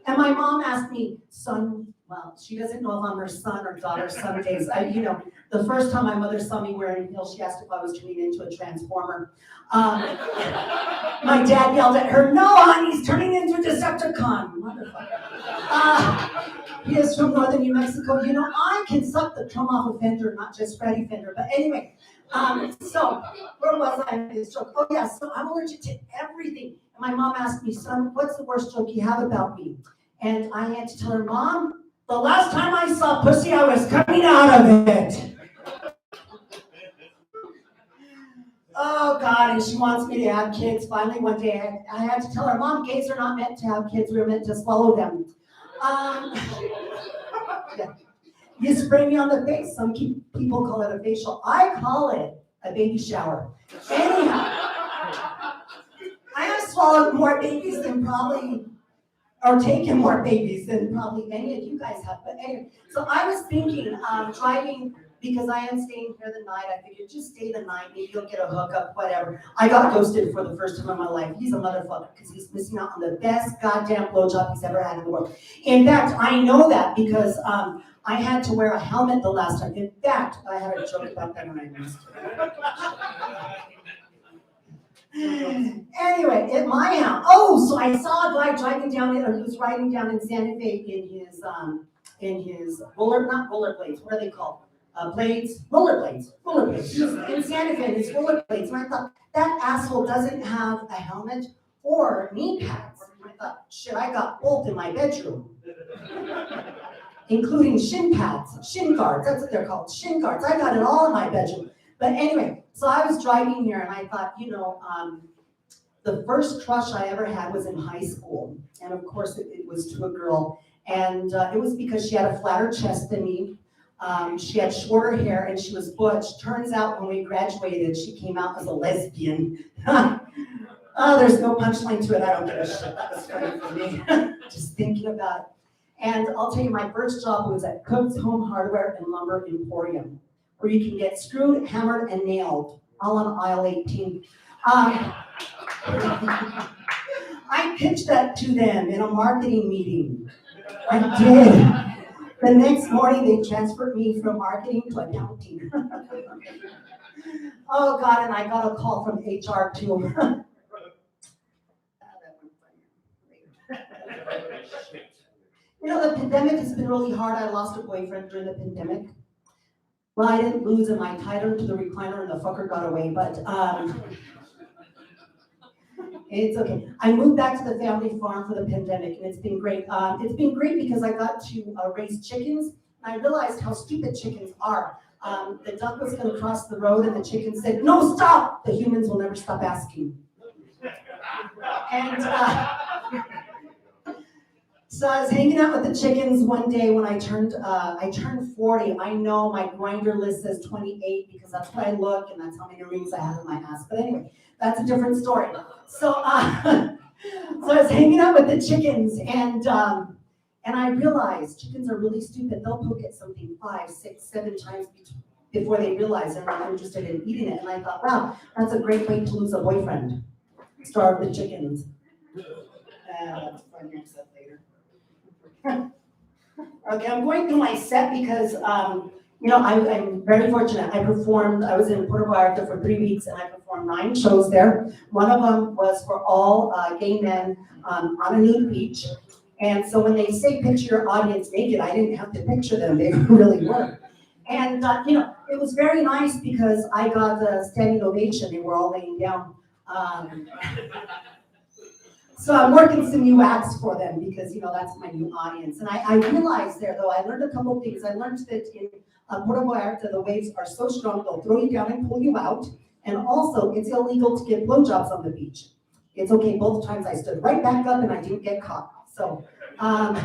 And my mom asked me, son, well, she doesn't know if I'm her son or daughter some days. The first time my mother saw me wearing heels, she asked if I was turning into a transformer. My dad yelled at her, no, hon, he's turning into a Decepticon, motherfucker. He is from northern New Mexico. You know, I can suck the drum off a Fender, not just Freddie Fender. But anyway, so where was I in this joke? Oh yeah, so I'm allergic to everything. And my mom asked me, son, what's the worst joke you have about me? And I had to tell her, Mom, the last time I saw pussy, I was coming out of it. Oh God, and she wants me to have kids. Finally, one day I had to tell her, Mom, gays are not meant to have kids. We're meant to swallow them. Yeah. You spray me on the face. Some people call it a facial. I call it a baby shower. Anyhow, I have swallowed more babies than probably, or taken more babies than probably any of you guys have. But anyway, so I was thinking, driving, because I am staying here the night. I figured just stay the night. Maybe you'll get a hookup, whatever. I got ghosted for the first time in my life. He's a motherfucker because he's missing out on the best goddamn blowjob he's ever had in the world. In fact, I know that because I had to wear a helmet the last time. In fact, I had a joke about that when I missed it. Anyway, at my house. Oh, so I saw a guy driving down, or he was riding down in Santa Fe in his not rollerblades. What are they called? Rollerblades. In Santa Fe, his rollerblades. And I thought, that asshole doesn't have a helmet or knee pads. And I thought, shit, I got both in my bedroom. Including shin pads, shin guards, that's what they're called, shin guards. I got it all in my bedroom. But anyway, so I was driving here and I thought, you know, the first crush I ever had was in high school. And of course it was to a girl. And it was because she had a flatter chest than me. She had shorter hair and she was butch. Turns out when we graduated, she came out as a lesbian. Oh, there's no punchline to it. I don't give a shit. That was funny for me. Just thinking about it. And I'll tell you, my first job was at Cook's Home Hardware and Lumber Emporium, where you can get screwed, hammered, and nailed, all on aisle 18. I pitched that to them in a marketing meeting. I did. The next morning, they transferred me from marketing to accounting. Oh God, and I got a call from HR too. You know, the pandemic has been really hard. I lost a boyfriend during the pandemic. Well, I didn't lose him. I tied him to the recliner and the fucker got away, but it's okay. I moved back to the family farm for the pandemic and it's been great. It's been great because I got to raise chickens and I realized how stupid chickens are. The duck was gonna cross the road and the chicken said, no, stop! The humans will never stop asking. And so I was hanging out with the chickens one day when I turned 40. I know my grinder list says 28 because that's what I look and that's how many rings I have in my ass. But anyway, that's a different story. So, so I was hanging out with the chickens and I realized chickens are really stupid. They'll poke at something 5, 6, 7 times before they realize they're not interested in eating it. And I thought, wow, that's a great way to lose a boyfriend. Starve the chickens. That's funny, I said later. Okay, I'm going through my set because, you know, I'm very fortunate. I was in Puerto Vallarta for 3 weeks and I performed 9 shows there. One of them was for all gay men on a nude beach. And so when they say picture your audience naked, I didn't have to picture them, they really were. And, you know, it was very nice because I got a standing ovation, they were all laying down. So I'm working some new acts for them because, you know, that's my new audience. And I realized there, though, I learned a couple of things. I learned that in Puerto Vallarta, the waves are so strong, they'll throw you down and pull you out. And also, it's illegal to give blowjobs on the beach. It's okay, both times I stood right back up and I didn't get caught. So, and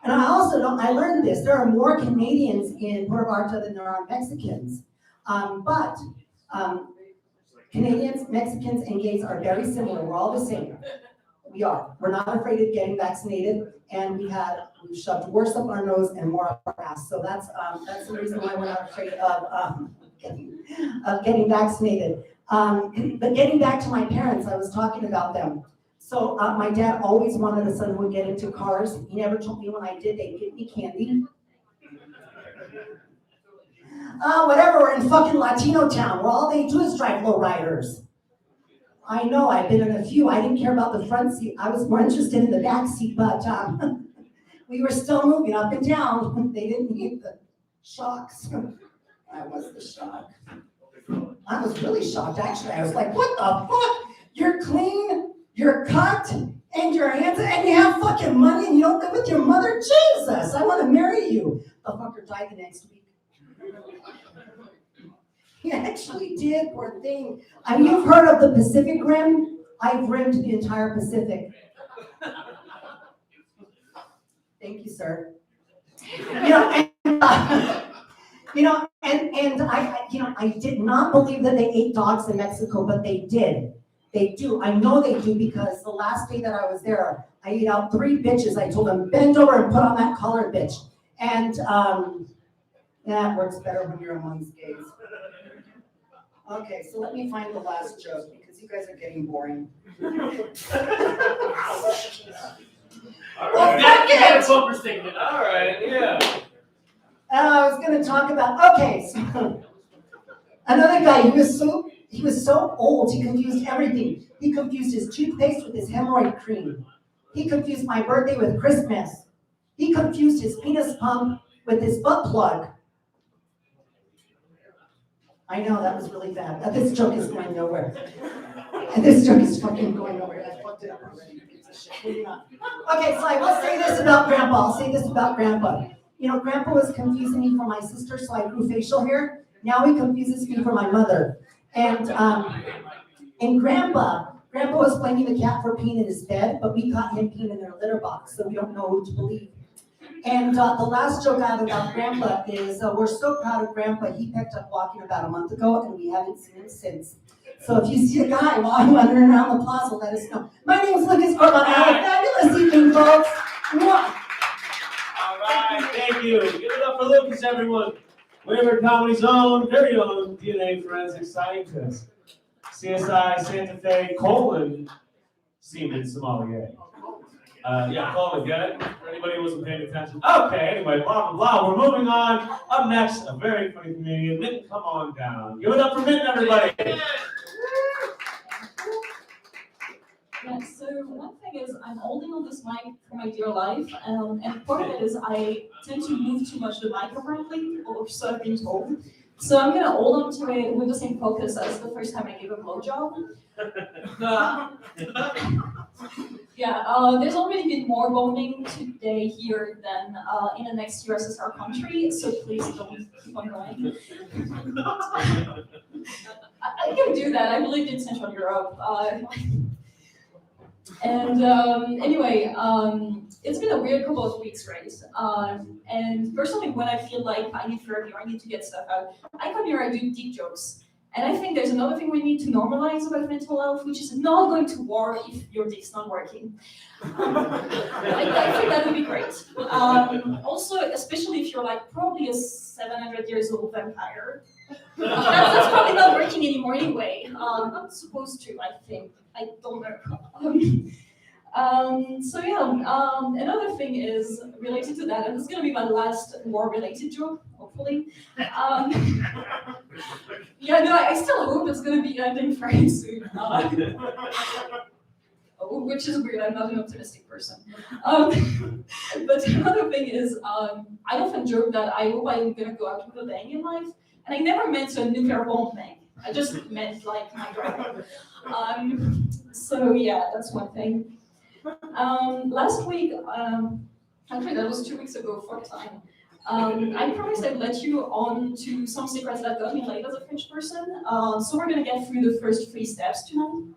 I also know, I learned this, there are more Canadians in Puerto Vallarta than there are Mexicans. Canadians, Mexicans, and gays are very similar. We're all the same. We are. We're not afraid of getting vaccinated, and we've shoved worse up our nose and more up our ass. So that's the reason why we're not afraid of getting vaccinated. But getting back to my parents, I was talking about them. So my dad always wanted a son who would get into cars. He never told me when I did, they'd give me candy. Whatever, we're in fucking Latino town where all they do is drive lowriders. I know, I've been in a few. I didn't care about the front seat. I was more interested in the back seat, but we were still moving up and down. They didn't need the shocks. I was the shock. I was really shocked, actually. I was like, what the fuck? You're clean, you're cut, and you're handsome, and you have fucking money, and you don't live with your mother? Jesus, I want to marry you. The fucker died the next week. He actually did, poor thing. I mean, you've heard of the Pacific Rim? I've rimmed the entire Pacific. Thank you, sir. I did not believe that they ate dogs in Mexico, but they did. They do. I know they do because the last day that I was there, I ate out 3 bitches. I told them, bend over and put on that collar, bitch. And that works better when you're amongst gays. Okay, so let me find the last joke because you guys are getting boring. All Well, right. fuck it! That's what we're thinking. All right, yeah. I was going to talk about, okay, so another guy, he was so old, he confused everything. He confused his toothpaste with his hemorrhoid cream. He confused my birthday with Christmas. He confused his penis pump with his butt plug. I know, that was really bad. This joke is going nowhere. And this joke is fucking going nowhere. I fucked it up already. Piece of shit. Maybe not. Okay, so I will say this about Grandpa. I'll say this about Grandpa. Grandpa was confusing me for my sister, so I grew facial hair. Now he confuses me for my mother. And Grandpa was blaming the cat for peeing in his bed, but we caught him peeing in their litter box, so we don't know who to believe. And the last joke I have about Grandpa is we're so proud of Grandpa. He picked up walking about a month ago, and we haven't seen him since. So if you see a guy wandering around the plaza, let us know. My name is Lucas Corvada. Have a fabulous evening, folks. Mwah. All right, thank you. Give it up for Lucas, everyone. Wayward Comedy's own, very own DNA forensic scientist. CSI Santa Fe, Seaman Sommelier. Coleman, get it? For anybody who wasn't paying attention. Okay, anyway, blah, blah, blah. We're moving on. Up next, a very funny comedian. Mitten, come on down. Give it up for Mitten, everybody. Yeah, so one thing is I'm holding on this mic for my dear life, and part of it is I tend to move too much the mic apparently, or so I've been told. So I'm gonna hold on to it with the same focus as the first time I gave a blowjob. There's already been more bombing today here than in the next USSR country, so please don't keep on going. I can do that. I lived in Central Europe. It's been a weird couple of weeks, right? And personally, when I feel like I need therapy or I need to get stuff out, I come here, I do deep jokes. And I think there's another thing we need to normalize about mental health, which is not going to war if your dick's not working. I think that would be great. Also, especially if you're like probably a 700 years old vampire. That's probably not working anymore anyway. Not supposed to, I think. I don't know. Another thing is related to that, and this is going to be my last war-related joke, hopefully. I still hope it's going to be ending very soon. Which is weird, I'm not an optimistic person. But another thing is, I often joke that I hope I'm going to go out with a bang in life, and I never meant a nuclear bomb bang. I just meant like my grandma. That's one thing. Last week, actually that was 2 weeks ago, fuck time. I promised I'd let you on to some secrets that got me laid as a French person. So we're gonna get through the first 3 steps tonight.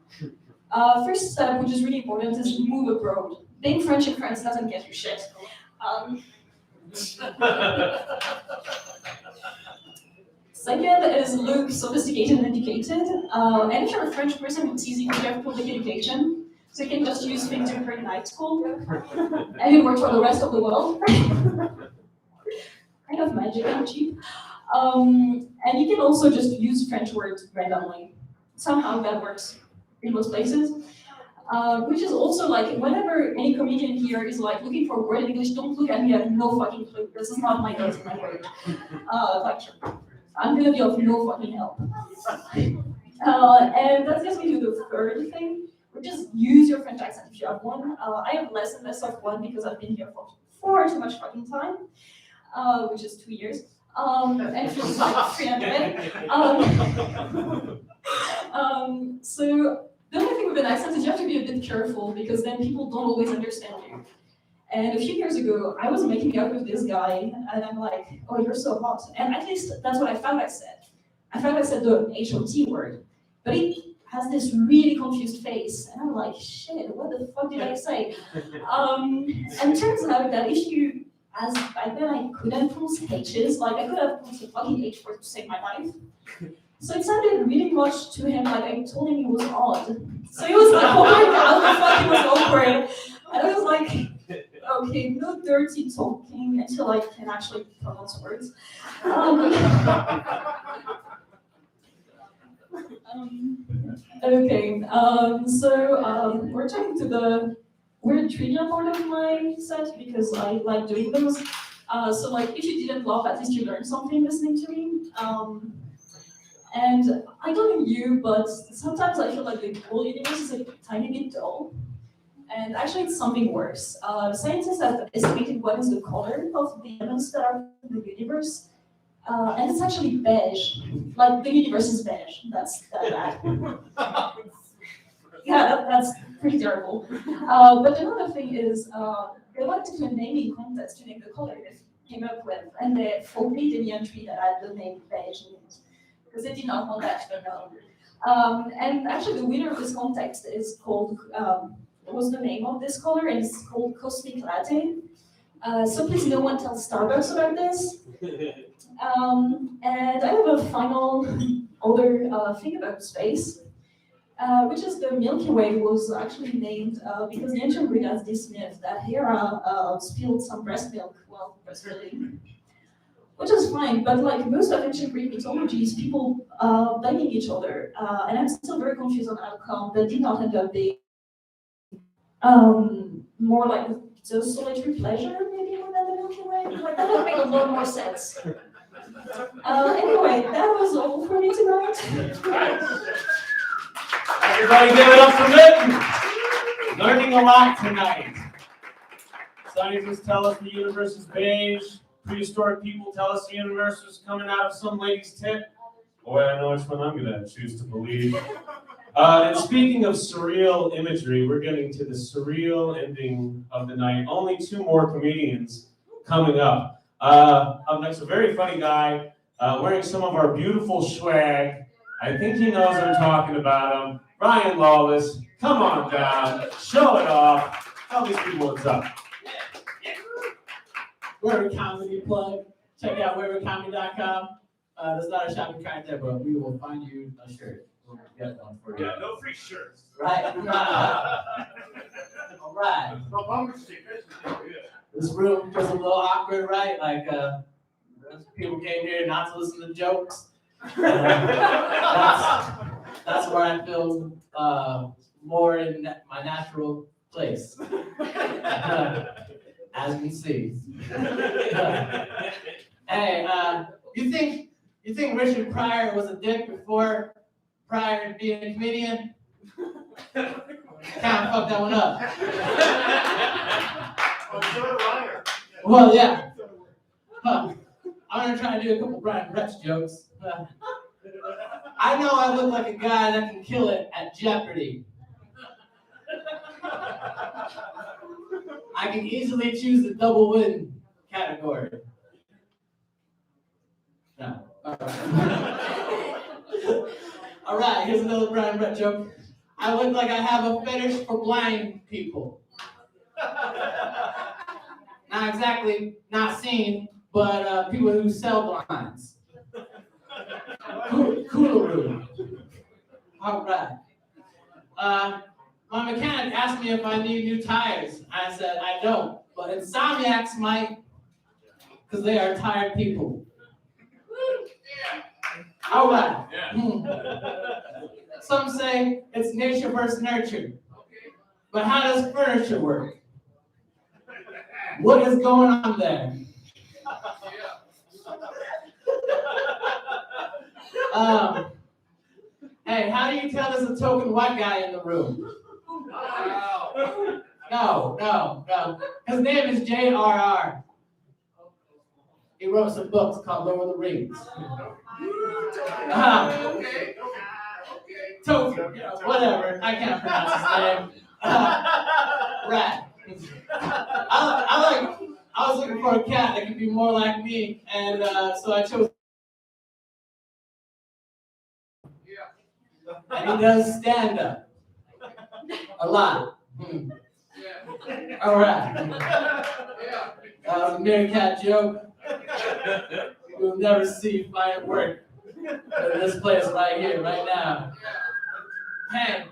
First step, which is really important, is move abroad. Being French in France doesn't get you shit. Second is look sophisticated and educated. And if you're a French person, it's easy because you have public education. So you can just use things you heard in high school. And it works for the rest of the world. Kind of magic and cheap. And you can also just use French words randomly. Somehow that works in most places. Which is also like, whenever any comedian here is like looking for a word in English, don't look at me, I have no fucking clue. This is not my native language. I'm gonna be of no fucking help. And that gets me to the third thing, which is use your French accent if you have one. I have less and less of one because I've been here for far too much fucking time, which is 2 years. And feels like 300. So the only thing with an accent is you have to be a bit careful because then people don't always understand you. And a few years ago, I was making out with this guy, and I'm like, "Oh, you're so hot." And at least that's what I thought I said. I thought I said the HOT word, but he has this really confused face, and I'm like, "Shit, what the fuck did I say?" And turns out that if you, as back then I couldn't pronounce H's, like I could have pronounced a fucking H for to save my life. So it sounded really much to him like I told him he was odd. So he was like, "Oh my god, the fuck, he was awkward." And I was like, okay, no dirty talking until I can actually pronounce words. So we're talking to the weird trivia part of my set because I like doing those. So like, if you didn't laugh, at least you learned something listening to me. And I don't know you, but sometimes I feel like the whole universe is a tiny bit dull. And actually, it's something worse. Scientists have estimated what is the color of the elements that are in the universe, and it's actually beige. Like the universe is beige. That's that. Yeah, that's pretty terrible. But another thing is, they went into a naming contest to name the color they came up with, and they forbade any entry that had the name beige in it because they did not want that to be known. And actually, the winner of this contest is called. Was the name of this color, and it's called Cosmic Latte. So please no one tell Starbucks about this. And I have a final other thing about space, which is the Milky Way was actually named because the ancient Greek has this myth that Hera spilled some breast milk while breastfeeding, which is fine, but like most of ancient Greek mythologies, people blaming each other, and I'm still very confused on how come that did not end up being more like the solitary pleasure, maybe more than the Milky Way. Like that would make a lot more sense. Anyway, that was all for me tonight. Everybody give it up for Lynch. Learning a lot tonight. Scientists tell us the universe is beige. Prehistoric people tell us the universe is coming out of some lady's tit. Boy, I know which one I'm gonna choose to believe. And speaking of surreal imagery, we're getting to the surreal ending of the night. Only 2 more comedians coming up. Up next, a very funny guy wearing some of our beautiful swag. I think he knows I'm talking about him. Ryan Lawless, come on down, show it off. Tell these people what's up. Wayward Comedy plug. Check out waywardcomedy.com. There's not a shopping cart there, but we will find you a shirt. We'll get one for you. Yeah, no free shirts. Right. All right. No bumper stickers. This room was a little awkward, right? Like, people came here not to listen to jokes. That's where I feel more in my natural place. As we see. Hey, you think Richard Pryor was a dick before Pryor being a comedian? Kind of fucked that one up. Well, yeah. I'm gonna try to do a couple Brian Retz jokes. I know I look like a guy that can kill it at Jeopardy. I can easily choose the double win category. No. All right, here's another Brian Brett joke. I look like I have a fetish for blind people. Not exactly not seen, but people who sell blinds. Cooloo. All right. My mechanic asked me if I need new tires. I said, I don't, but insomniacs might, because they are tired people. All right. Some say it's nature versus nurture. But how does furniture work? What is going on there? Hey, how do you tell there's a token white guy in the room? No. His name is J.R.R. He wrote some books called Lord of the Rings. Tolkien, whatever. I can't pronounce his name. Rat. I was looking for a cat that could be more like me, and so I chose. And he does stand up. A lot. All right. That was a meerkat joke. You'll never see fine work in this place right here, right now. Hey,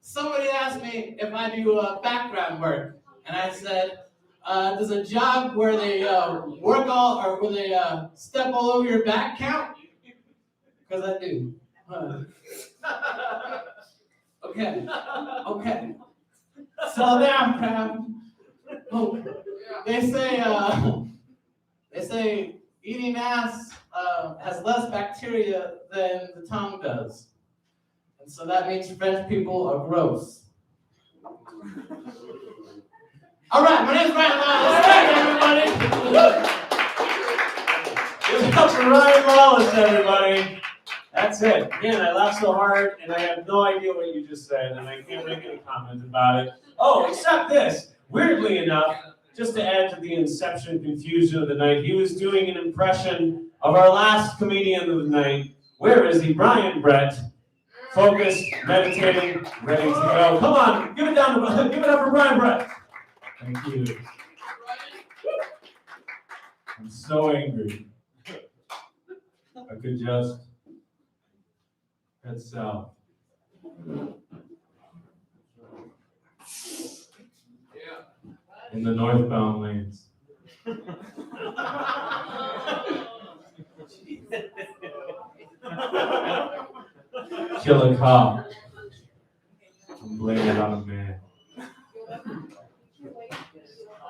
somebody asked me if I do background work, and I said, does a job where they work all, or where they step all over your back count? Because I do. Okay. Settle down, crab. Oh, they say eating ass has less bacteria than the tongue does. And so that means French people are gross. All right, my name's Ryan Wallace. Thank you, everybody. Give it up for Ryan Wallace, everybody. That's it. Again, I laughed so hard, and I have no idea what you just said, and I can't make any comment about it. Oh, except this. Weirdly enough, just to add to the inception confusion of the night, he was doing an impression of our last comedian of the night. Where is he? Brian Brett. Focused, meditating, ready to go. Come on, give it up for Brian Brett. Thank you. I'm so angry. I could just head south. In the northbound lanes. Kill a cop and blame it on a man.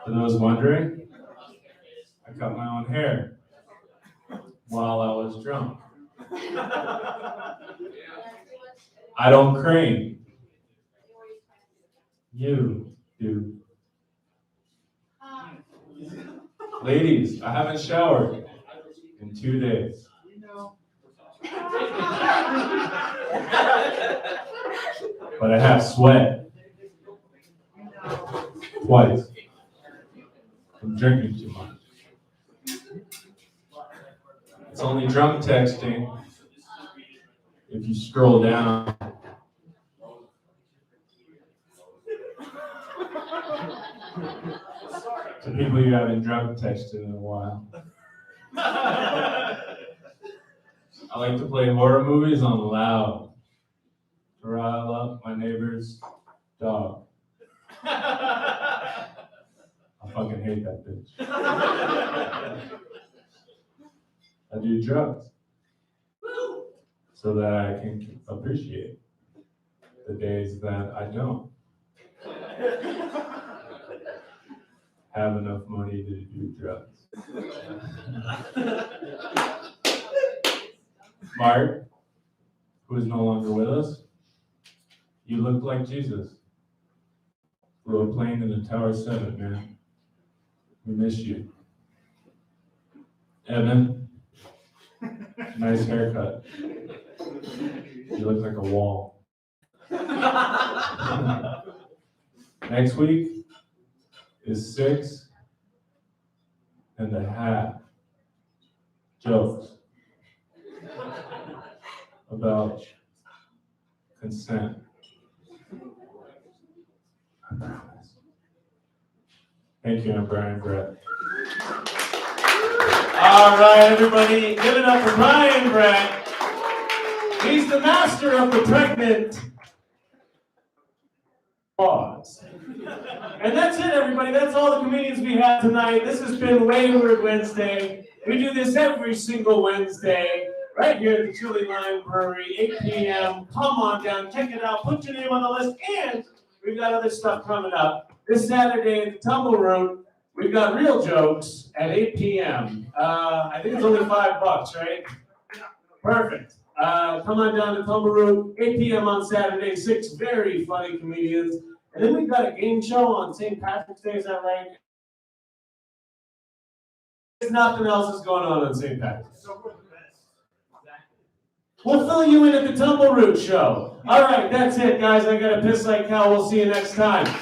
For those wondering, I cut my own hair while I was drunk. I don't crane. You do. Ladies, I haven't showered in 2 days. But I have sweat. Twice. I'm drinking too much. It's only drunk texting if you scroll down. To people you haven't drunk texted in a while. I like to play horror movies on loud to rile up my neighbor's dog. I fucking hate that bitch. I do drugs so that I can appreciate the days that I don't have enough money to do drugs. Mark, who is no longer with us, you look like Jesus. Flew a plane in the Tower 7, man. We miss you. Evan, nice haircut. You look like a wall. Next week is 6.5 jokes about consent. I promise. Thank you, I'm Brian Brett. All right, everybody, give it up for Brian Brett. He's the master of the pregnant pause. And that's it, everybody. That's all the comedians we have tonight. This has been Wayward Wednesday. We do this every single Wednesday, right here at the Chili Lime Brewery, 8 p.m. Come on down, check it out, put your name on the list, and we've got other stuff coming up. This Saturday at the Tumble Room, we've got real jokes at 8 p.m. I think it's only $5, right? Perfect. Come on down to Tumble Room, 8 p.m. on Saturday, 6 very funny comedians. And then we've got a game show on St. Patrick's Day, is that right? There's nothing else is going on St. Patrick's. So we're the best. We'll fill you in at the Tumbleroot show. All right, that's it, guys. I gotta piss like hell. We'll see you next time.